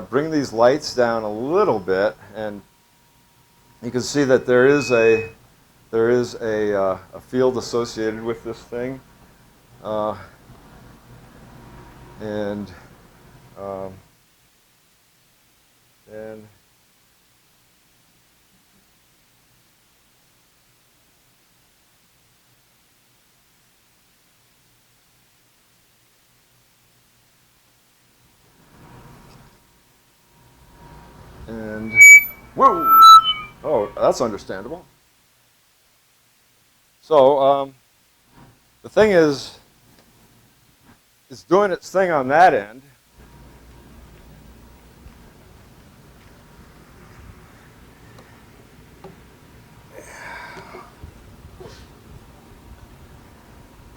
bring these lights down a little bit, and you can see that there is a field associated with this thing, and whoa! Oh, that's understandable. So the thing is, it's doing its thing on that end.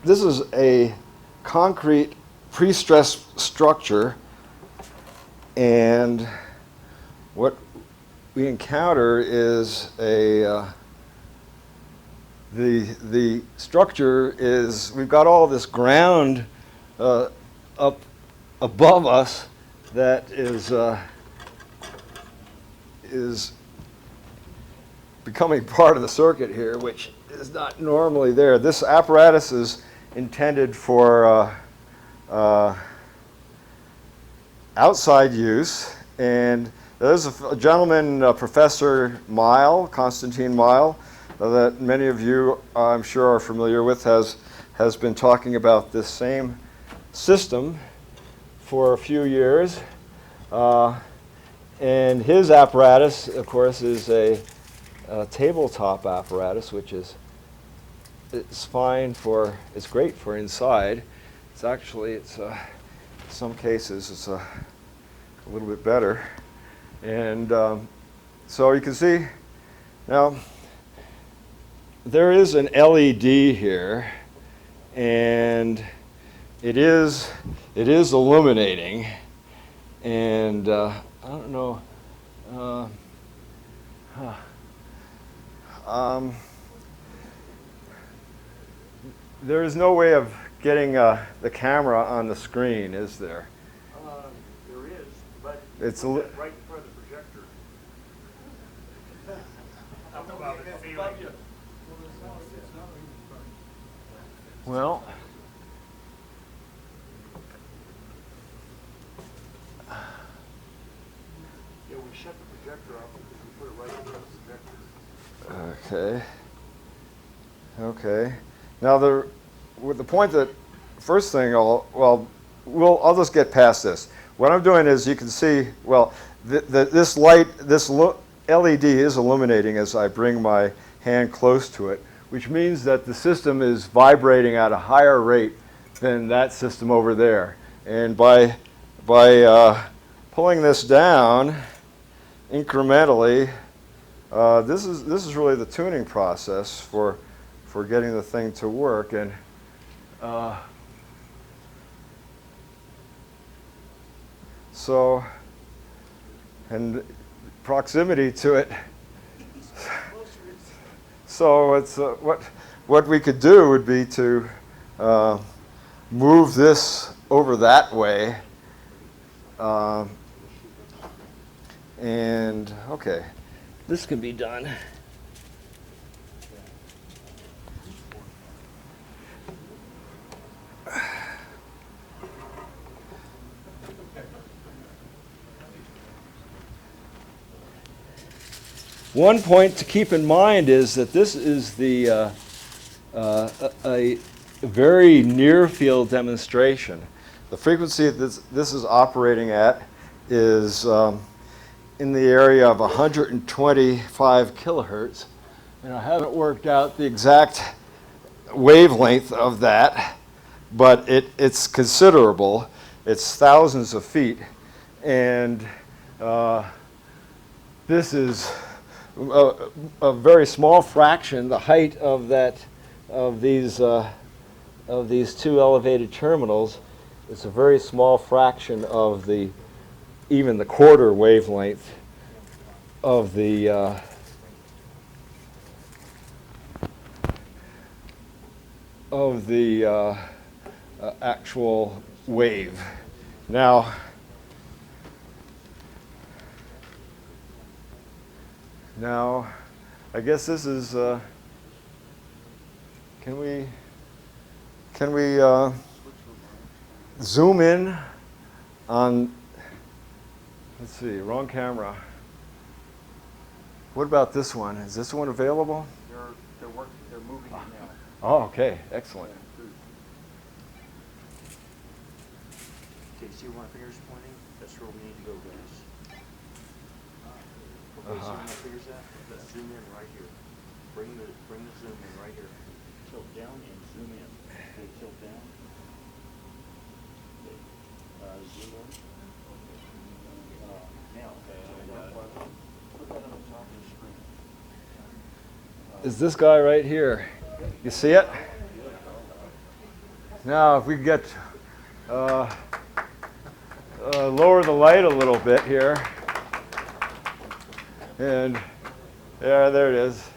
This is a concrete pre-stressed structure, and what we encounter is the structure is, we've got all this ground up above us that is becoming part of the circuit here, which is not normally there. This apparatus is intended for outside use, and there's a gentleman, Professor Mile, Constantine Mile, that many of you, I'm sure, are familiar with, has been talking about this same system for a few years. And his apparatus, of course, is a tabletop apparatus, which is fine for, it's great for inside. It's actually, in some cases, it's a little bit better. And so you can see, now, there is an LED here, and it is illuminating, and I don't know, there is no way of getting the camera on the screen, is there? There is, but It's right in front of the projector. I'm about the feeling. Well, Yeah, we shut the projector off because we put it right in front of the projector. okay. Okay. Now, with the point that first thing, I'll just get past this. What I'm doing is, you can see, well, this light, this LED is illuminating as I bring my hand close to it, which means that the system is vibrating at a higher rate than that system over there. And by pulling this down incrementally, this is really the tuning process for getting the thing to work. And so, and proximity to it. So it's what we could do would be to move this over that way, and okay, this can be done. One point to keep in mind is that this is a very near field demonstration. The frequency that this is operating at is in the area of 125 kilohertz. And I haven't worked out the exact wavelength of that, but it's considerable. It's thousands of feet. And this is a very small fraction, the height of these two elevated terminals. It's a very small fraction of even the quarter wavelength of the actual wave. Now, Now, I guess this is, can we zoom in on, let's see, wrong camera. What about this one? Is this one available? They're moving it now. Oh, okay, excellent. Okay, see where my finger's pointing? That's where we need to go, guys. Okay, see where my finger's at? Let's zoom in right here. Bring the zoom in right here. Tilt down and zoom in. Okay, tilt down. Okay. Zoom in. Now, put that on the top of the screen. Is this guy right here? You see it? Now, if we could get lower the light a little bit here, and yeah, there it is.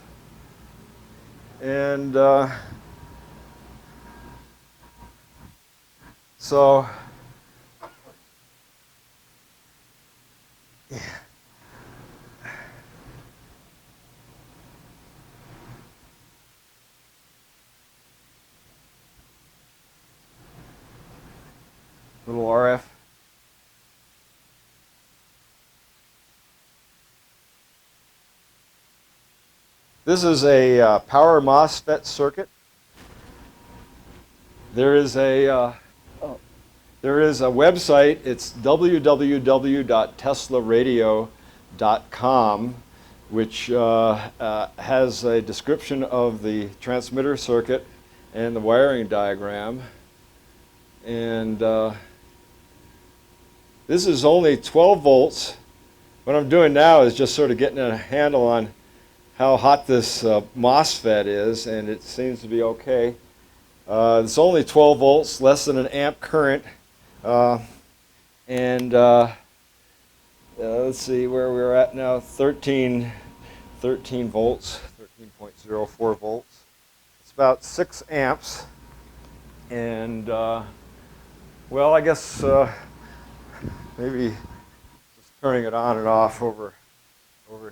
And so, yeah. Little RF. This is a power MOSFET circuit. There is a website. It's www.teslaradio.com, which has a description of the transmitter circuit and the wiring diagram. And this is only 12 volts. What I'm doing now is just sort of getting a handle on how hot this MOSFET is, and it seems to be okay. It's only 12 volts, less than an amp current. Let's see where we're at now, 13 volts, 13.04 volts. It's about 6 amps. And, well, I guess maybe just turning it on and off over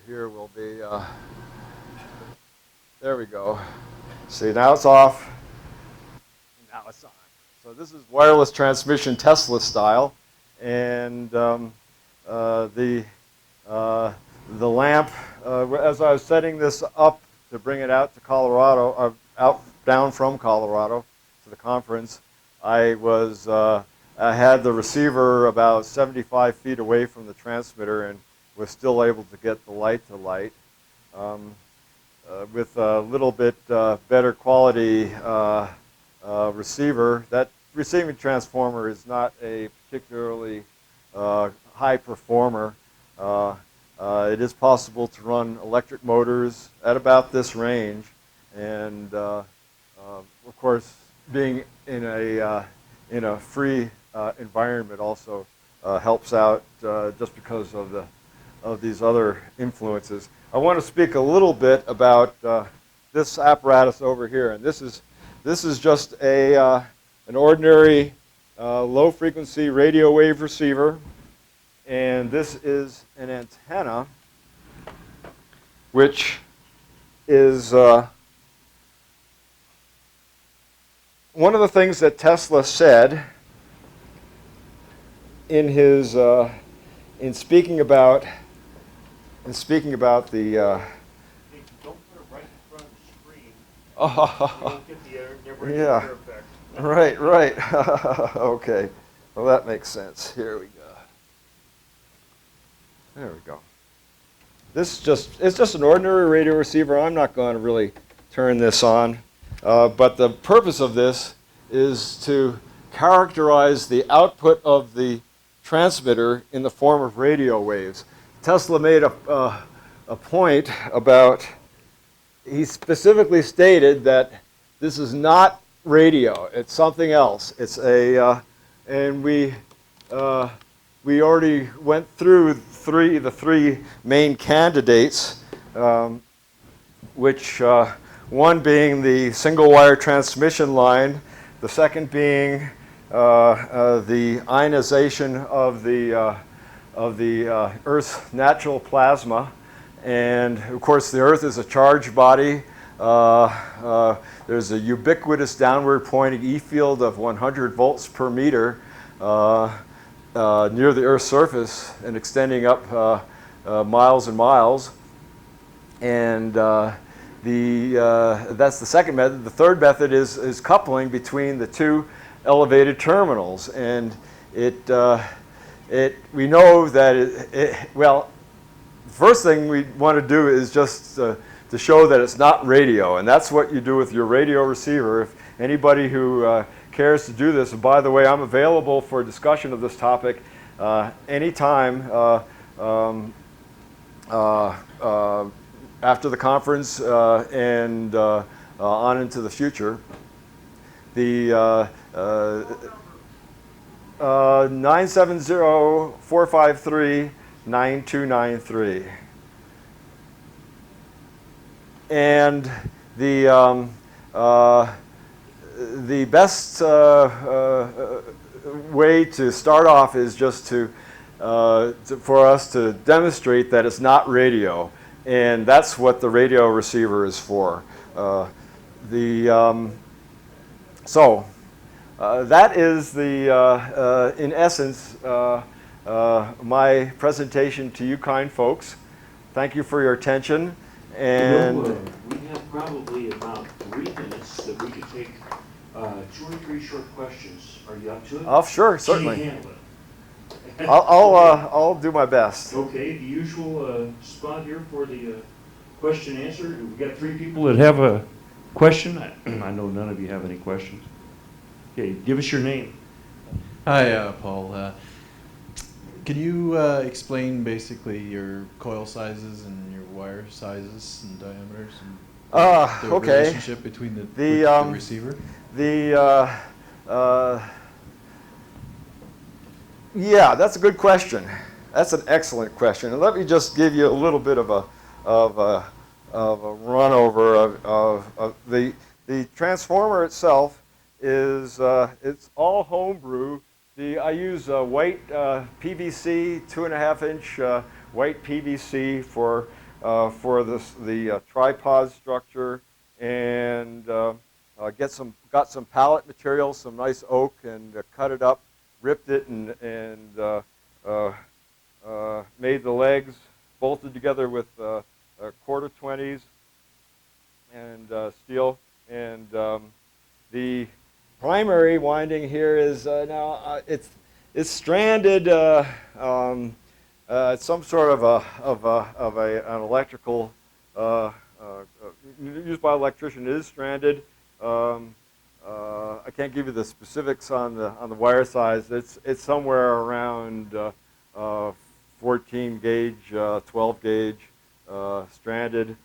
here will be, there we go. See, now it's off, and now it's on. So this is wireless transmission Tesla style, and the lamp, as I was setting this up to bring it out to Colorado, down from Colorado to the conference, I had the receiver about 75 feet away from the transmitter and was still able to get the light to light. With a little bit better quality receiver. That receiving transformer is not a particularly high performer. It is possible to run electric motors at about this range, and of course, being in a free environment also helps out just because of these other influences. I want to speak a little bit about this apparatus over here, and this is just an ordinary low-frequency radio wave receiver, and this is an antenna, which is one of the things that Tesla said in his in speaking about the Hey, don't put it right in front of the screen. You won't get the yeah. air effect. Right. Okay. Well, that makes sense. Here we go. There we go. It's just an ordinary radio receiver. I'm not going to really turn this on. But the purpose of this is to characterize the output of the transmitter in the form of radio waves. Tesla made a point about, he specifically stated that this is not radio, it's something else. It's and we already went through the three main candidates, which one being the single wire transmission line, the second being the ionization of the Earth's natural plasma, And of course, the Earth is a charged body. There's a ubiquitous downward pointing E field of 100 volts per meter near the Earth's surface and extending up miles and miles. And that's the second method. The third method is coupling between the two elevated terminals. And we know that well, the first thing we want to do is just to show that it's not radio. And that's what you do with your radio receiver. If anybody who cares to do this, and by the way, I'm available for discussion of this topic anytime after the conference and on into the future. The 970-453-9293. And the best way to start off is just for us to demonstrate that it's not radio, and that's what the radio receiver is for. That is in essence, my presentation to you kind folks. Thank you for your attention. And we have probably about 3 minutes that we could take 2 or 3 short questions. Are you up to it? oh, sure, certainly. Can you handle it? I'll do my best. Okay, the usual spot here for the question and answer. We've got 3 people that have a question. I know none of you have any questions. Okay, give us your name. Hi, Paul. Can you explain basically your coil sizes and your wire sizes and diameters and the Okay. relationship between the receiver? Yeah, that's a good question. That's an excellent question. And let me just give you a little bit of a run over of the transformer itself. It's all homebrew. I use white PVC, 2.5-inch white PVC for the tripod structure, and got some pallet material, some nice oak, and cut it up, ripped it, and made the legs, bolted together with quarter 20s and steel, and the primary winding here is now it's stranded. It's some sort of an electrical used by an electrician. It is stranded. I can't give you the specifics on the wire size. It's somewhere around 14 gauge, 12 gauge, stranded.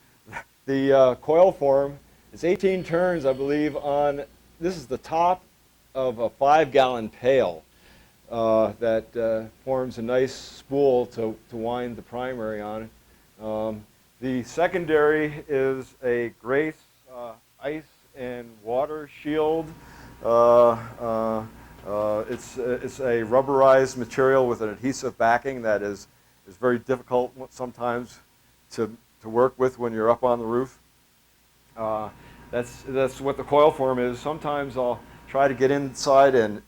The coil form is 18 turns, I believe, on. This is the top of a 5-gallon pail that forms a nice spool to wind the primary on. The secondary is a Grace ice and water shield. It's a rubberized material with an adhesive backing that is very difficult sometimes to work with when you're up on the roof. That's what the coil form is. Sometimes I'll try to get inside and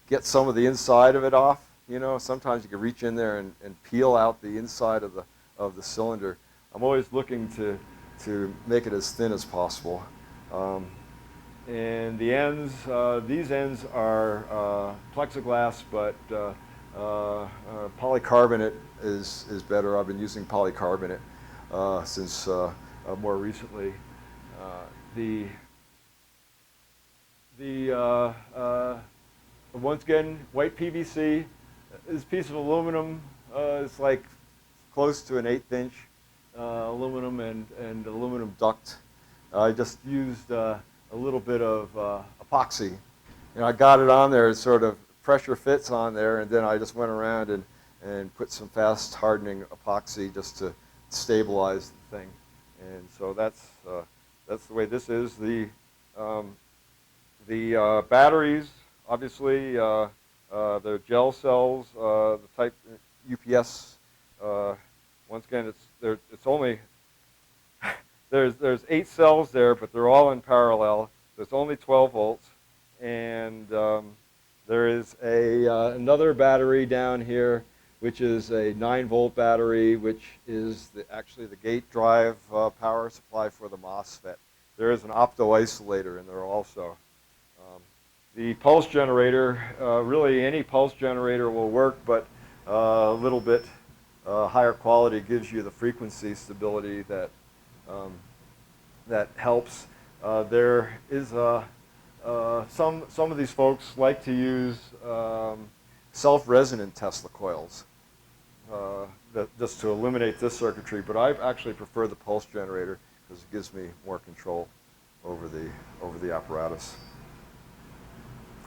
get some of the inside of it off. You know, sometimes you can reach in there and peel out the inside of the cylinder. I'm always looking to make it as thin as possible. And the ends, these ends are plexiglass, but polycarbonate is better. I've been using polycarbonate since more recently. Once again, white PVC. This piece of aluminum is like close to an 1/8 inch aluminum and aluminum duct. I just used a little bit of epoxy. You know, I got it on there. It sort of pressure fits on there, and then I just went around and put some fast hardening epoxy just to stabilize the thing. And so that's the way this is. The batteries, obviously, they're gel cells, the type UPS Once again, it's only there's 8 cells there, but they're all in parallel. There's only 12 volts, and there is another battery down here, which is a 9-volt battery, which is actually the gate drive power supply for the MOSFET. There is an opto-isolator in there also. The pulse generator, really any pulse generator will work, but a little bit higher quality gives you the frequency stability that that helps. There is some of these folks like to use self-resonant Tesla coils just to eliminate this circuitry, but I actually prefer the pulse generator because it gives me more control over the apparatus.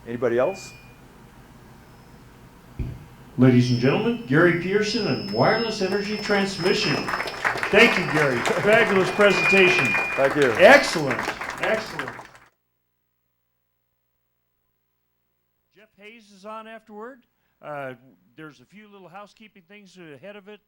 Anybody else? Ladies and gentlemen, Gary Peterson and wireless energy transmission. Thank you, Gary. Fabulous presentation. Thank you. Excellent. Excellent. Jeff Hayes is on afterward. There's a few little housekeeping things ahead of it.